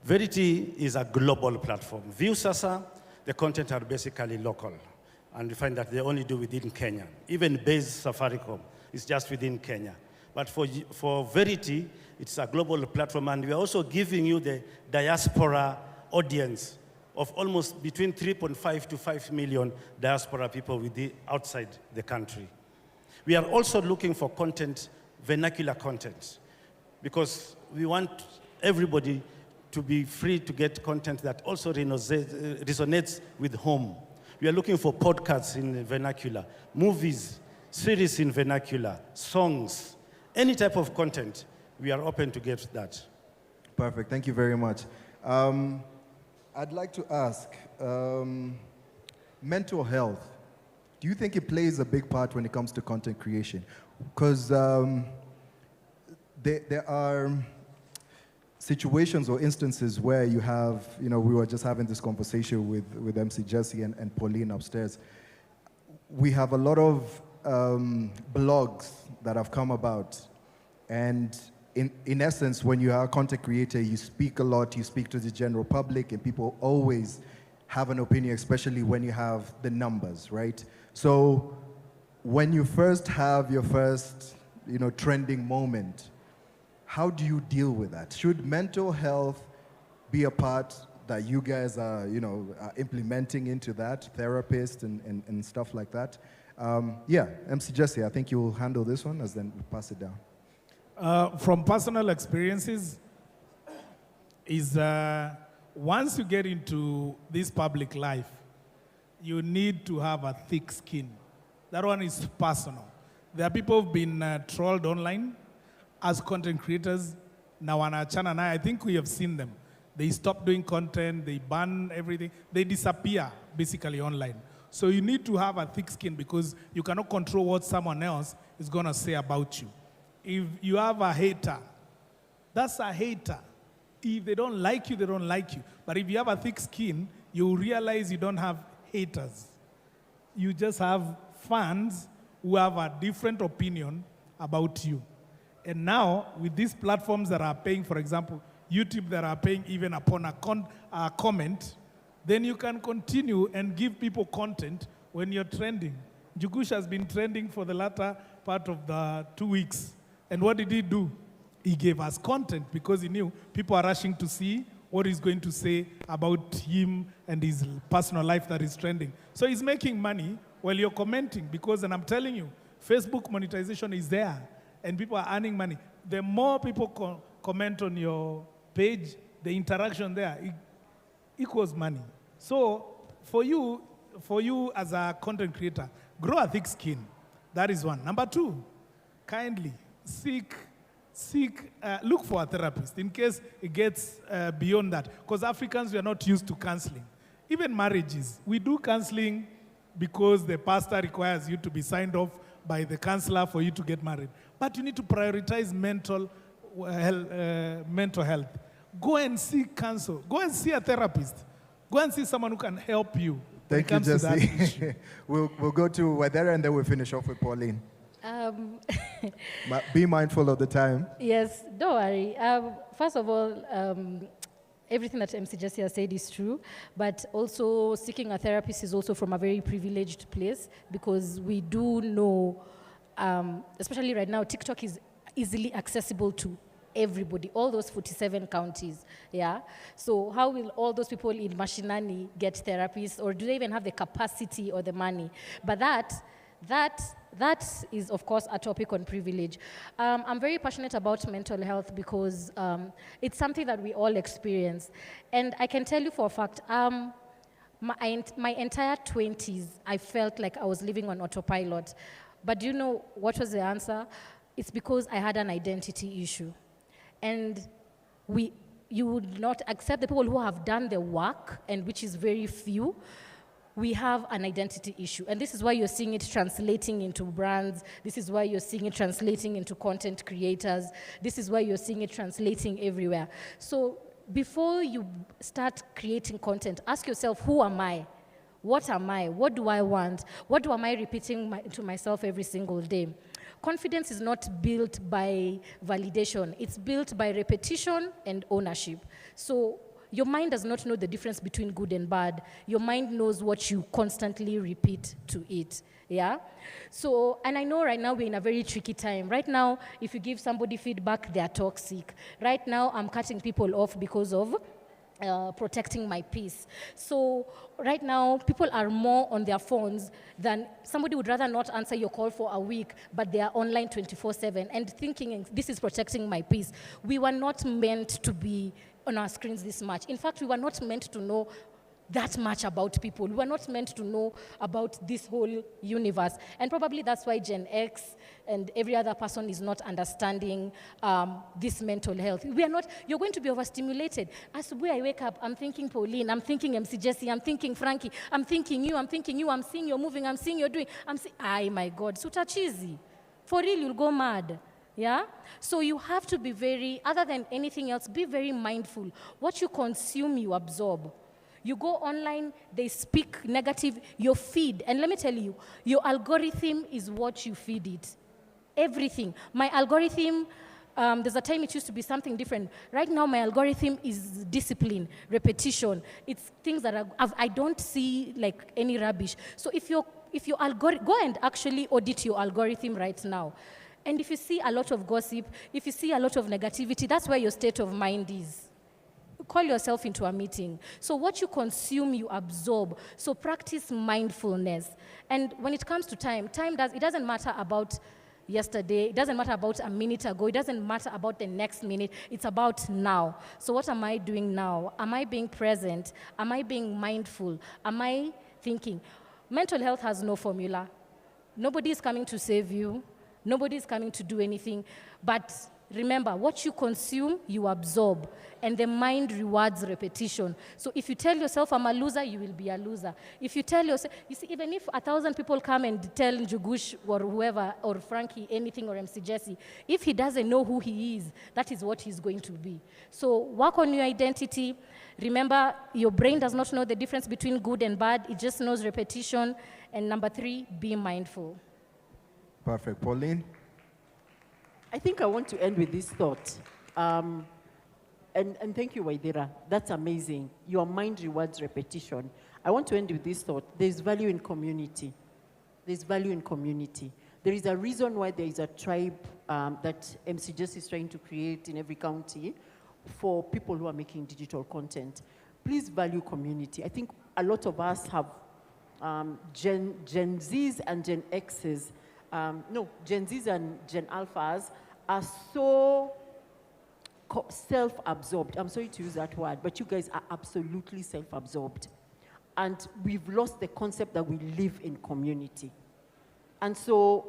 E: Verity is a global platform. View Sasa, the content are basically local, and you find that they only do within Kenya. Even base Safaricom is just within Kenya. But for Verity, it's a global platform, and we are also giving you the diaspora audience of almost between 3.5 to 5 million diaspora people outside the country. We are also looking for content, vernacular content, because we want everybody to be free to get content that also resonates with home. We are looking for podcasts in vernacular, movies, series in vernacular, songs, any type of content. We are open to get that.
A: Perfect. Thank you very much. I'd like to ask, mental health, do you think it plays a big part when it comes to content creation? Because there are situations or instances where you have, we were just having this conversation with MC Jesse and Pauline upstairs. We have a lot of blogs that have come about, and in essence, when you are a content creator, you speak a lot, you speak to the general public, and people always have an opinion, especially when you have the numbers, right? So when you first have your first, trending moment, how do you deal with that? Should mental health be a part that you guys are, are implementing into that, therapists and stuff like that? Yeah, MC Jesse, I think you'll handle this one, as then we pass it down.
B: From personal experiences, is once you get into this public life, you need to have a thick skin. That one is personal. There are people who've been trolled online as content creators. Now on our channel, I think we have seen them. They stop doing content, they ban everything, they disappear basically online. So you need to have a thick skin, because you cannot control what someone else is going to say about you. If you have a hater, that's a hater. If they don't like you, they don't like you. But if you have a thick skin, you realize you don't have haters. You just have fans who have a different opinion about you. And now, with these platforms that are paying, for example, YouTube that are paying even upon a comment, then you can continue and give people content when you're trending. Jugush has been trending for the latter part of the 2 weeks. And what did he do? He gave us content, because he knew people are rushing to see what he's going to say about him and his personal life that is trending. So he's making money while you're commenting, because, and I'm telling you, Facebook monetization is there, and people are earning money. The more people comment on your page, the interaction there, it equals money. So for you as a content creator, grow a thick skin. That is one. Number two, kindly look for a therapist in case it gets beyond that. Because Africans, we are not used to counseling. Even marriages, we do counseling because the pastor requires you to be signed off by the counselor for you to get married. But you need to prioritize mental health. Go and seek counsel. Go and see a therapist. Go and see someone who can help you.
A: Thank you, Jesse. We'll go to Wadera, and then we'll finish off with Pauline. Be mindful of the time.
D: Yes, don't worry. First of all, everything that MC Jesse has said is true, but also seeking a therapist is also from a very privileged place, because we do know, especially right now, TikTok is easily accessible to everybody, all those 47 counties, yeah? So how will all those people in Mashinani get therapists, or do they even have the capacity or the money? But that is, of course, a topic on privilege. I'm very passionate about mental health, because it's something that we all experience. And I can tell you for a fact, my entire 20s, I felt like I was living on autopilot. But do you know what was the answer? It's because I had an identity issue. And you would not accept the people who have done the work, and which is very few, we have an identity issue. And this is why you're seeing it translating into brands. This is why you're seeing it translating into content creators. This is why you're seeing it translating everywhere. So before you start creating content, ask yourself, who am I? What am I? What do I want? What am I repeating to myself every single day? Confidence is not built by validation. It's built by repetition and ownership. So your mind does not know the difference between good and bad. Your mind knows what you constantly repeat to it. Yeah? So, and I know right now we're in a very tricky time. Right now, if you give somebody feedback, they're toxic. Right now, I'm cutting people off because of protecting my peace. So right now, people are more on their phones than somebody would rather not answer your call for a week, but they are online 24/7 and thinking this is protecting my peace. We were not meant to be on our screens this much. In fact, we were not meant to know that much about people. We were not meant to know about this whole universe. And probably that's why Gen X and every other person is not understanding this mental health. We are not, you're going to be overstimulated. As I wake up, I'm thinking Pauline, I'm thinking MC Jesse, I'm thinking Frankie, I'm thinking you, I'm seeing you're moving, I'm seeing you're doing, my God, suta cheesy. For real, you'll go mad. Yeah? So you have to be very, other than anything else, be very mindful. What you consume, you absorb. You go online, they speak negative, your feed. And let me tell you, your algorithm is what you feed it. Everything. My algorithm, there's a time it used to be something different. Right now, my algorithm is discipline, repetition. It's things that I don't see like any rubbish. So if your algorithm, go and actually audit your algorithm right now. And if you see a lot of gossip, if you see a lot of negativity, that's where your state of mind is. Call yourself into a meeting. So what you consume, you absorb. So practice mindfulness. And when it comes to time, it doesn't matter about yesterday. It doesn't matter about a minute ago. It doesn't matter about the next minute. It's about now. So what am I doing now? Am I being present? Am I being mindful? Am I thinking? Mental health has no formula. Nobody is coming to save you. Nobody is coming to do anything. But remember, what you consume, you absorb. And the mind rewards repetition. So if you tell yourself, I'm a loser, you will be a loser. If you tell yourself, you see, even if 1,000 people come and tell Njugush or whoever, or Frankie, anything, or MC Jesse, if he doesn't know who he is, that is what he's going to be. So work on your identity. Remember, your brain does not know the difference between good and bad. It just knows repetition. And number 3, be mindful.
A: Perfect. Pauline?
C: I think I want to end with this thought. And thank you, Waidera. That's amazing. Your mind rewards repetition. I want to end with this thought. There's value in community. There's value in community. There is a reason why there is a tribe that MC Jess is trying to create in every county for people who are making digital content. Please value community. I think a lot of us have Gen Zs and Gen Xs. Gen Zs and Gen Alphas are so self-absorbed. I'm sorry to use that word, but you guys are absolutely self-absorbed. And we've lost the concept that we live in community. And so,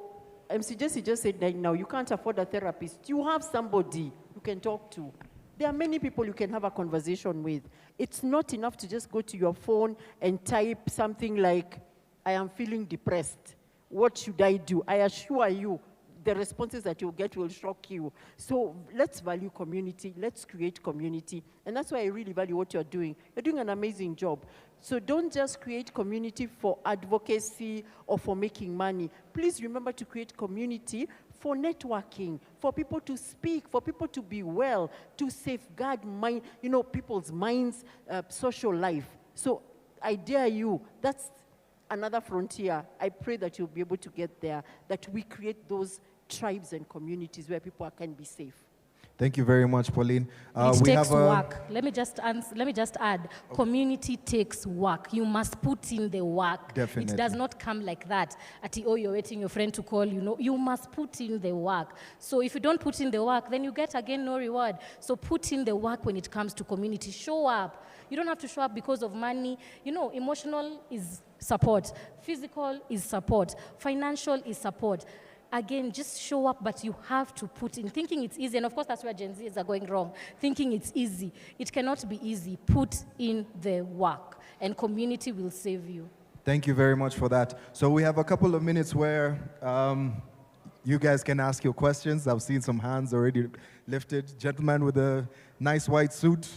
C: MC Jesse just said that now you can't afford a therapist. You have somebody you can talk to. There are many people you can have a conversation with. It's not enough to just go to your phone and type something like, I am feeling depressed. What should I do? I assure you, the responses that you'll get will shock you. So let's value community. Let's create community. And that's why I really value what you're doing. You're doing an amazing job. So don't just create community for advocacy or for making money. Please remember to create community for networking, for people to speak, for people to be well, to safeguard people's minds, social life. So I dare you, that's another frontier. I pray that you'll be able to get there, that we create those tribes and communities where people can be safe.
A: Thank you very much, Pauline.
D: It takes work. Let me just add, community takes work. You must put in the work.
A: Definitely.
D: It does not come like that. You're waiting your friend to call, you must put in the work. So if you don't put in the work, then you get, again, no reward. So put in the work when it comes to community. Show up. You don't have to show up because of money. Emotional is support. Physical is support. Financial is support. again, just show up, but you have to put in. Thinking it's easy, and of course that's where Gen Zs are going wrong. Thinking it's easy. It cannot be easy. Put in the work, and community will save you.
A: Thank you very much for that. So we have a couple of minutes where you guys can ask your questions. I've seen some hands already lifted. Gentleman with a nice white suit.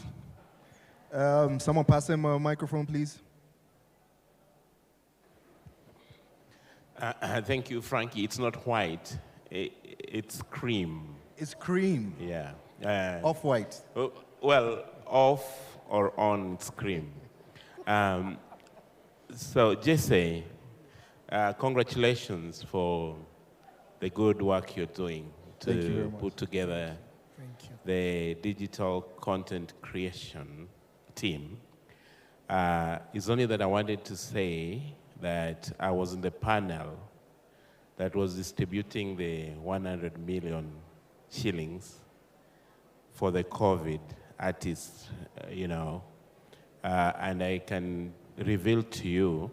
A: Someone pass him a microphone, please.
F: Thank you, Frankie. It's not white. It's cream.
A: It's cream.
F: Yeah.
A: Off-white.
F: Well, off or on, it's cream. So, Jesse, congratulations for the good work you're doing to put together the digital content creation team. It's only that I wanted to say that I was in the panel that was distributing the 100 million shillings for the COVID artists, and I can reveal to you,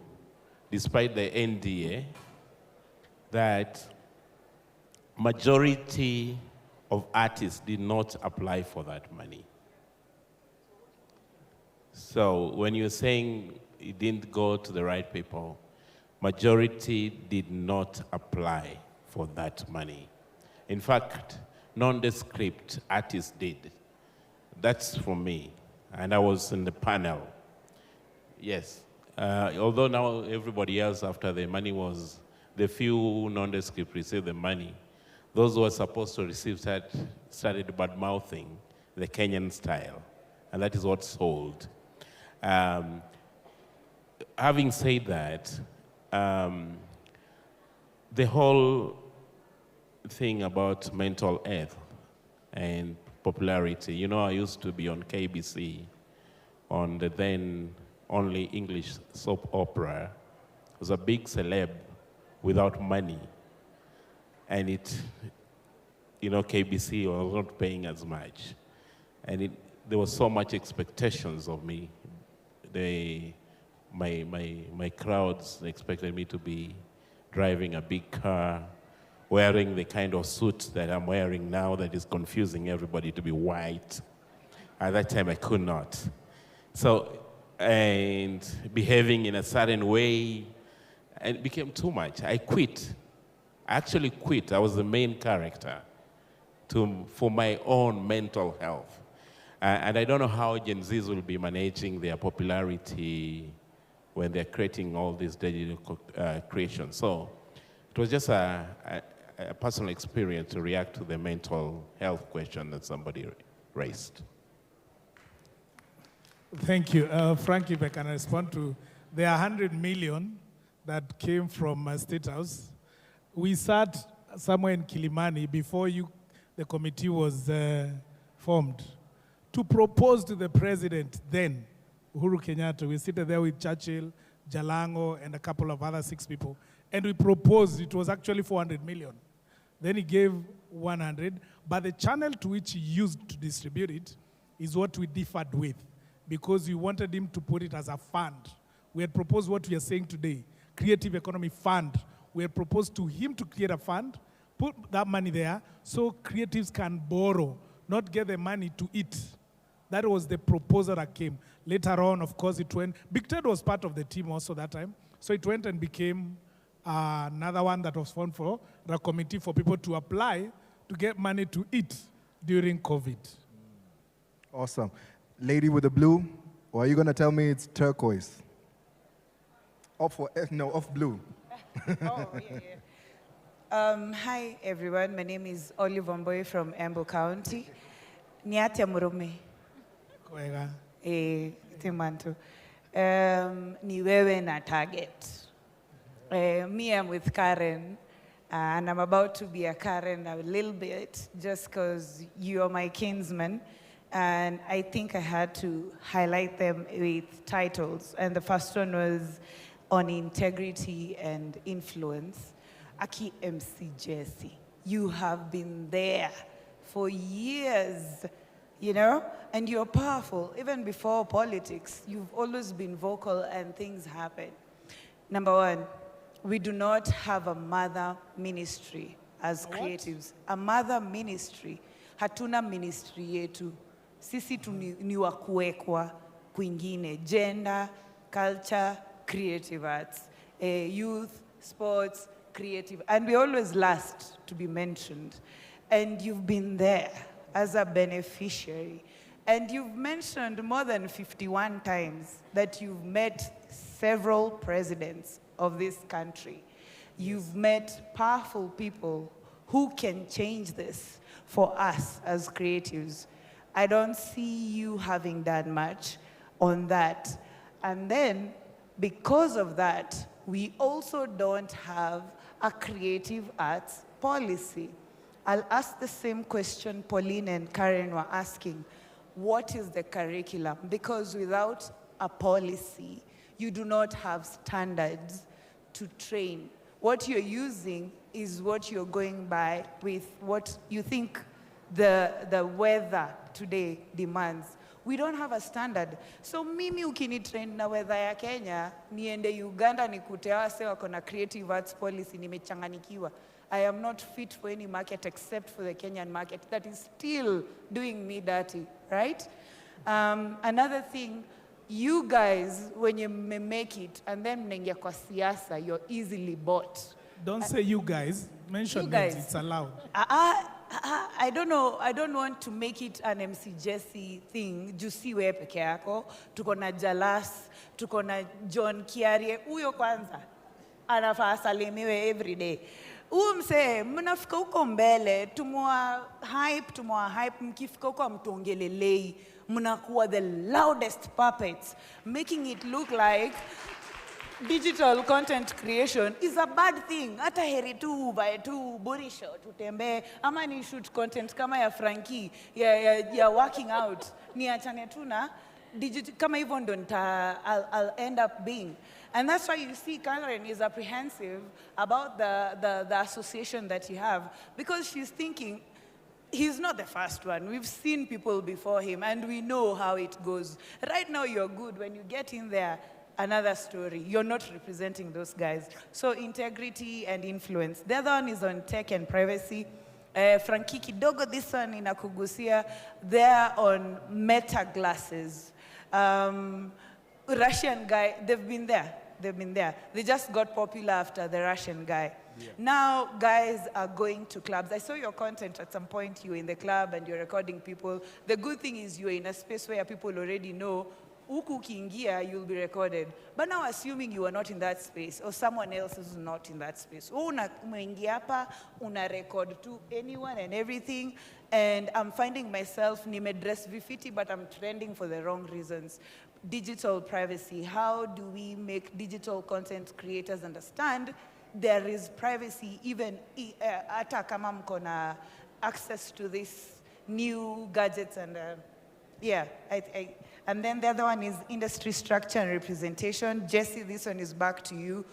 F: despite the NDA, that majority of artists did not apply for that money. So when you're saying it didn't go to the right people, majority did not apply for that money. In fact, nondescript artists did. That's for me, and I was in the panel. Yes, although now everybody else, after the money was, the few nondescript received the money, those who were supposed to receive started bad-mouthing the Kenyan style, and that is what sold. Having said that, the whole thing about mental health and popularity, I used to be on KBC on the then only English soap opera. I was a big celeb without money. And KBC was not paying as much. And there was so much expectations of me. My crowds expected me to be driving a big car, wearing the kind of suit that I'm wearing now that is confusing everybody to be white. At that time, I could not. So, and behaving in a certain way, and it became too much. I quit. I actually quit. I was the main character for my own mental health. And I don't know how Gen Zs will be managing their popularity when they're creating all these digital creations. So it was just a personal experience to react to the mental health question that somebody raised.
B: Thank you. Frank, if I can respond to the 100 million that came from State House. We sat somewhere in Kilimani before the committee was formed to propose to the president then, Uhuru Kenyatta. We seated there with Churchill, Jalango, and a couple of other 6 people. And we proposed, it was actually 400 million. Then he gave 100, but the channel to which he used to distribute it is what we differed with, because we wanted him to put it as a fund. We had proposed what we are saying today, Creative Economy Fund. We had proposed to him to create a fund, put that money there, so creatives can borrow, not get the money to eat. That was the proposal that came. Later on, of course, it went. Big Ted was part of the team also that time. So it went and became another one that was formed for the committee for people to apply to get money to eat during COVID.
A: Awesome. Lady with the blue, or are you going to tell me it's turquoise? Off blue.
G: Oh, yeah. Hi, everyone. My name is Olive Omboy from Embu County. Niatia Murume. Timantu. Ni wewe na target. Me, I'm with Karen, and I'm about to be a Karen a little bit, just because you're my kinsman. And I think I had to highlight them with titles. And the first one was on integrity and influence. Aki MC Jesse, you have been there for years, and you're powerful. Even before politics, you've always been vocal and things happen. Number one, we do not have a mother ministry as creatives. A mother ministry. Hatuna ministry yetu. Sisi tu ni wa kuwekwa kwingine. Gender, culture, creative arts. Youth, sports, creative. And we always last to be mentioned. And you've been there as a beneficiary. And you've mentioned more than 51 times that you've met several presidents of this country. You've met powerful people who can change this for us as creatives. I don't see you having done much on that. And then, because of that, we also don't have a creative arts policy. I'll ask the same question Pauline and Karen were asking. What is the curriculum? Because without a policy, you do not have standards to train. What you're using is what you're going by with what you think the weather today demands. We don't have a standard. So mimi ukinitrain na weather ya Kenya, niende Uganda nikute wase wako na creative arts policy, nimechanganikiwa. I am not fit for any market except for the Kenyan market. That is still doing me dirty, right? Another thing, you guys, when you make it, and then mnaingia kwa siasa, you're easily bought.
B: Don't say you guys. Mention
G: You guys.
B: names. It's allowed.
G: I don't know. I don't want to make it an MC Jesse thing. Jusi we peke yako. Tuko na Jalas. Tuko na John Kiarie. Uyo kwanza. Anafaa salimiwe every day. Mse, mnafika huko mbele. Tumwa hype. Mkifika huko mtuongelelei. Mnakuwa the loudest puppets. Making it look like digital content creation is a bad thing. Hata heri tu by tu body shot utembe ama ni shoot content kama ya Frankie ya working out ni achane tu na digital kama hivyo ndo I'll end up being. And that's why you see Karen is apprehensive about the association that you have, because she's thinking he's not the first one. We've seen people before him and we know how it goes. Right now you're good. When you get in there, another story. You're not representing those guys. So integrity and influence. The other one is on tech and privacy. Frankie kidogo, this one in Akugusia, they're on meta glasses. Russian guy, they've been there. They just got popular after the Russian guy. Yeah. Now, guys are going to clubs. I saw your content at some point. You were in the club and you're recording people. The good thing is you're in a space where people already know huku ukiingia, you'll be recorded. But now assuming you are not in that space or someone else is not in that space. Umeingia hapa, una record to anyone and everything. And I'm finding myself, nimedress vifiti, but I'm trending for the wrong reasons. Digital privacy. How do we make digital content creators understand there is privacy even ata kama mko na access to these new gadgets and and then the other one is industry structure and representation. Jesse, this one is back to you.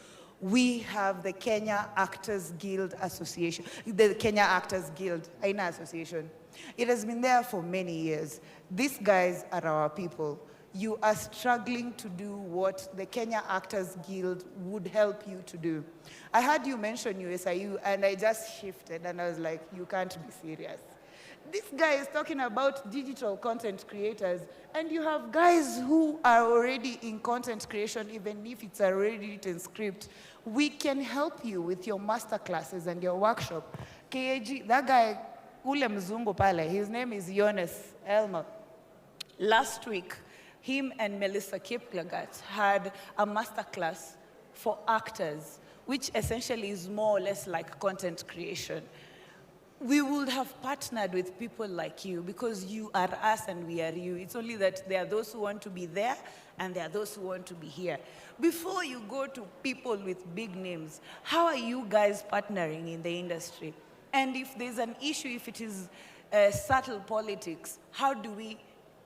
G: We have the Kenya Actors Guild Association, the Kenya Actors Guild, Aina Association. It has been there for many years. These guys are our people. You are struggling to do what the Kenya Actors Guild would help you to do. I heard you mention USIU and I just shifted and I was like, you can't be serious. This guy is talking about digital content creators, and you have guys who are already in content creation, even if it's a already written script. We can help you with your master classes and your workshop. KAG, that guy, ule mzungu pale, his name is Jonas Elmer. Last week, him and Melissa Kiplagat had a master class for actors, which essentially is more or less like content creation. We would have partnered with people like you because you are us and we are you. It's only that there are those who want to be there and there are those who want to be here. Before you go to people with big names, how are you guys partnering in the industry? And if there's an issue, if it is subtle politics, how do we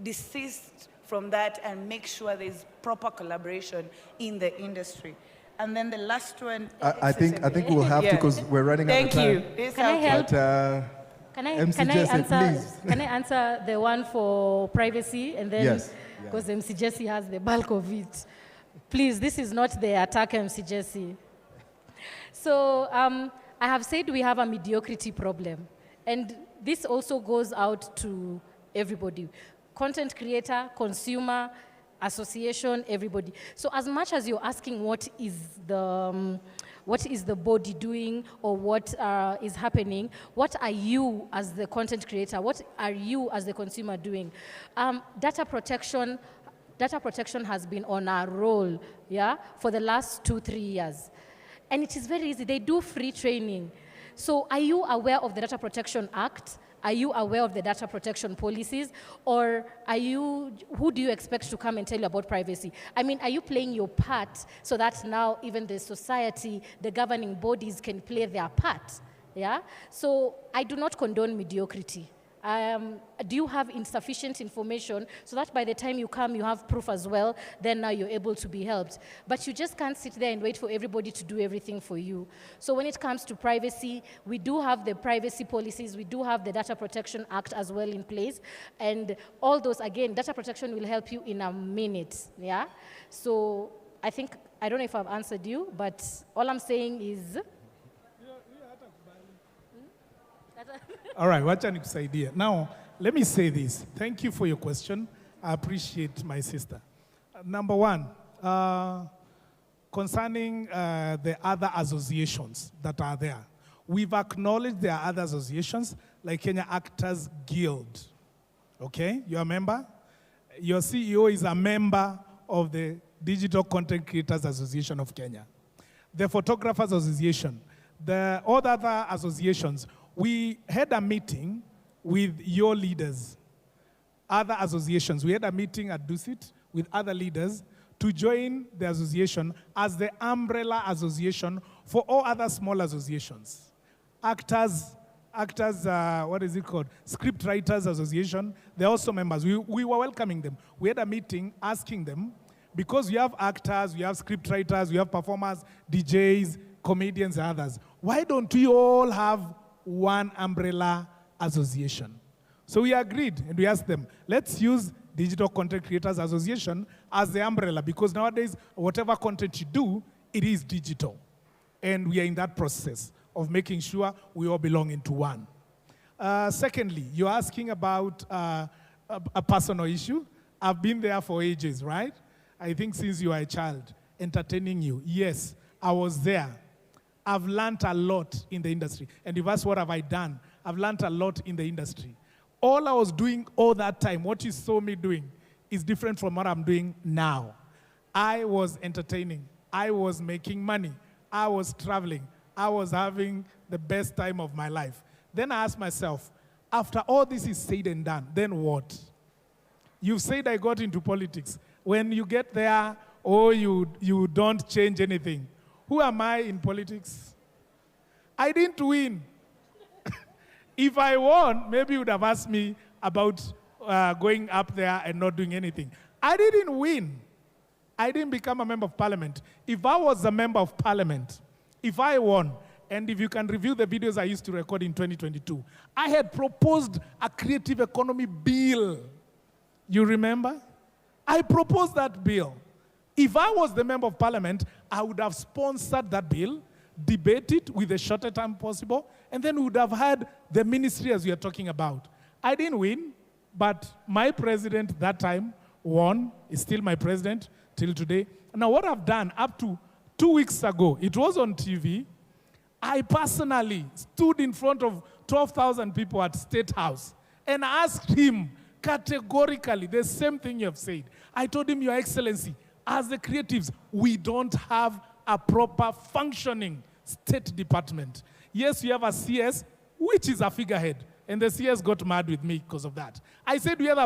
G: desist from that and make sure there's proper collaboration in the industry? And then the last one.
A: I think we'll have to, because we're running out of time.
G: Thank you.
D: Can I help?
A: But,
D: Can I answer the one for privacy and then
A: Yes.
D: because MC Jesse has the bulk of it. Please, this is not the attack MC Jesse. So I have said we have a mediocrity problem. And this also goes out to everybody. Content creator, consumer, association, everybody. So as much as you're asking what is the body doing or what is happening, what are you as the content creator, what are you as the consumer doing? Data protection has been on our roll, yeah, for the last 2-3 years. And it is very easy, they do free training. So are you aware of the Data Protection Act? Are you aware of the data protection policies? Or who do you expect to come and tell you about privacy? I mean, are you playing your part so that now even the society, the governing bodies can play their part? Yeah? So I do not condone mediocrity. Do you have insufficient information so that by the time you come, you have proof as well, then now you're able to be helped. But you just can't sit there and wait for everybody to do everything for you. So when it comes to privacy, we do have the privacy policies, we do have the Data Protection Act as well in place, and all those, again, data protection will help you in a minute, yeah? So I think, I don't know if I've answered you, but all I'm saying is,
B: All right, wacha nikusaidie. Now, let me say this. Thank you for your question. I appreciate my sister. Number one, concerning the other associations that are there, we've acknowledged there are other associations like Kenya Actors Guild. Okay, you're a member? Your CEO is a member of the Digital Content Creators Association of Kenya. The Photographers Association, all the other associations, we had a meeting with your leaders, other associations. We had a meeting at Dusit with other leaders to join the association as the umbrella association for all other small associations. Actors, what is it called? Script Writers Association, they're also members. We were welcoming them. We had a meeting asking them, because we have actors, we have script writers, we have performers, DJs, comedians, and others. Why don't we all have one umbrella association? So we agreed and we asked them, let's use Digital Content Creators Association as the umbrella, because nowadays, whatever content you do, it is digital. And we are in that process of making sure we all belong into one. Secondly, you're asking about a personal issue. I've been there for ages, right? I think since you are a child, entertaining you. Yes, I was there. I've learned a lot in the industry. And if that's what have I done, I've learned a lot in the industry. All I was doing all that time, what you saw me doing, is different from what I'm doing now. I was entertaining. I was making money. I was traveling. I was having the best time of my life. Then I asked myself, after all this is said and done, then what? You've said I got into politics. When you get there, or you don't change anything. Who am I in politics? I didn't win. If I won, maybe you would have asked me about going up there and not doing anything. I didn't win. I didn't become a member of parliament. If I was a member of parliament, if I won, and if you can review the videos I used to record in 2022, I had proposed a creative economy bill. You remember? I proposed that bill. If I was the member of parliament, I would have sponsored that bill, debate it with the shorter time possible, and then we would have had the ministry as we are talking about. I didn't win, but my president that time won, is still my president till today. Now what I've done up to 2 weeks ago, it was on TV, I personally stood in front of 12,000 people at State House and asked him categorically the same thing you have said. I told him, Your Excellency, as the creatives, we don't have a proper functioning state department. Yes, we have a CS, which is a figurehead, and the CS got mad with me because of that. I said we have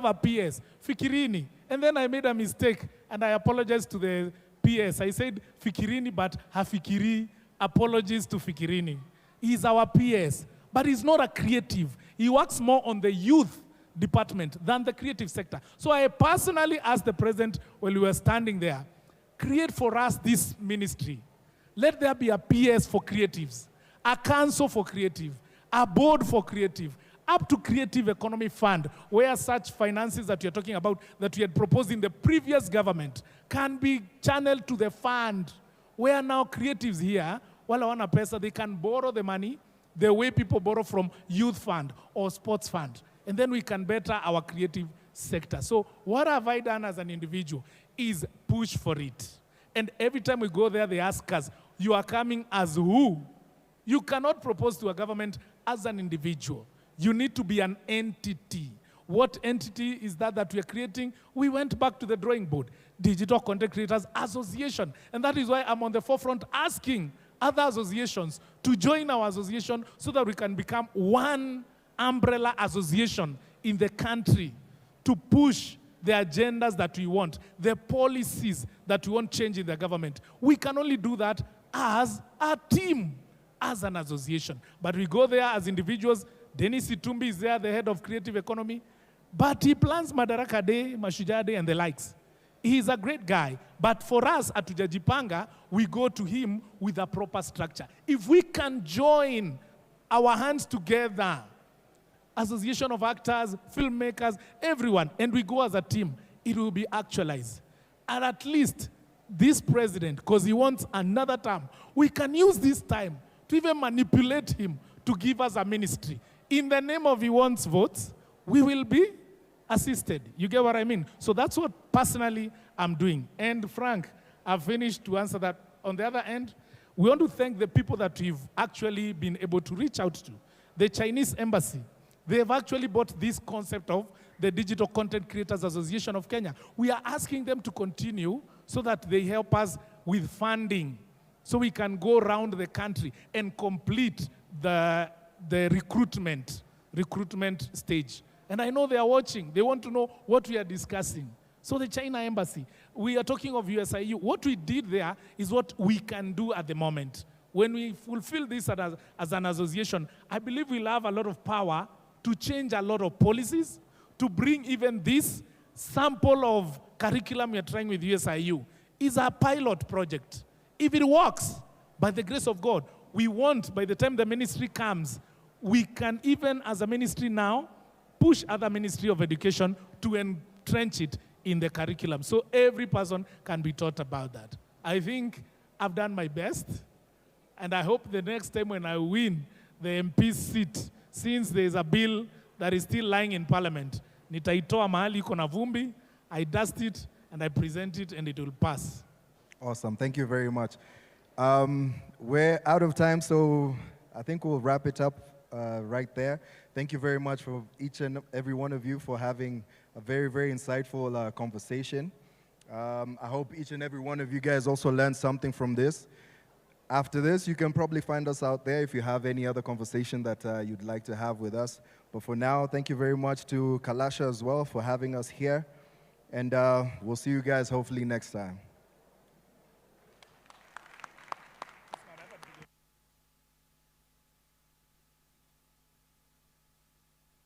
B: a PS, Fikirini, and then I made a mistake, and I apologized to the PS. I said Fikirini, but Hafikiri. Apologies to Fikirini. He's our PS, but he's not a creative. He works more on the youth department than the creative sector. So I personally asked the president when we were standing there, create for us this ministry. Let there be a PS for creatives, a council for creative, a board for creative, up to Creative Economy Fund, where such finances that you're talking about that we had proposed in the previous government can be channeled to the fund, where now creatives here, wala wana pesa, they can borrow the money the way people borrow from youth fund or sports fund. And then we can better our creative sector. So what have I done as an individual is push for it. And every time we go there, they ask us, you are coming as who? You cannot propose to a government as an individual. You need to be an entity. What entity is that we are creating? We went back to the drawing board, Digital Content Creators Association. And that is why I'm on the forefront asking other associations to join our association so that we can become one umbrella association in the country to push the agendas that we want, the policies that we want change in the government. We can only do that as a team, as an association. But we go there as individuals. Dennis Itumbi is there, the head of creative economy. But he plans Madaraka Day, Mashujaa Day, and the likes. He's a great guy. But for us at Tujajipanga, we go to him with a proper structure. If we can join our hands together, association of actors, filmmakers, everyone, and we go as a team, it will be actualized. And at least this president, because he wants another term, we can use this time to even manipulate him to give us a ministry. In the name of he wants votes, we will be assisted. You get what I mean? So that's what personally I'm doing. And Frank, I've finished to answer that. On the other end, we want to thank the people that we've actually been able to reach out to. The Chinese embassy, they have actually bought this concept of the Digital Content Creators Association of Kenya. We are asking them to continue so that they help us with funding so we can go around the country and complete the recruitment stage. And I know they are watching. They want to know what we are discussing. So the China embassy, we are talking of USIU. What we did there is what we can do at the moment. When we fulfill this as an association, I believe we'll have a lot of power to change a lot of policies, to bring even this sample of curriculum we are trying with USIU is a pilot project. If it works, by the grace of God, we want, by the time the ministry comes, we can even, as a ministry now, push other ministry of education to entrench it in the curriculum. So every person can be taught about that. I think I've done my best, and I hope the next time when I win the MP seat, since there's a bill that is still lying in Parliament, nitaitoa mahali iko na vumbi, I dust it, and I present it, and it will pass.
A: Awesome. Thank you very much. We're out of time, so I think we'll wrap it up right there. Thank you very much for each and every one of you for having a very, very insightful conversation. I hope each and every one of you guys also learned something from this. After this, you can probably find us out there if you have any other conversation that you'd like to have with us. But for now, thank you very much to Kalasha as well for having us here. And we'll see you guys hopefully next time.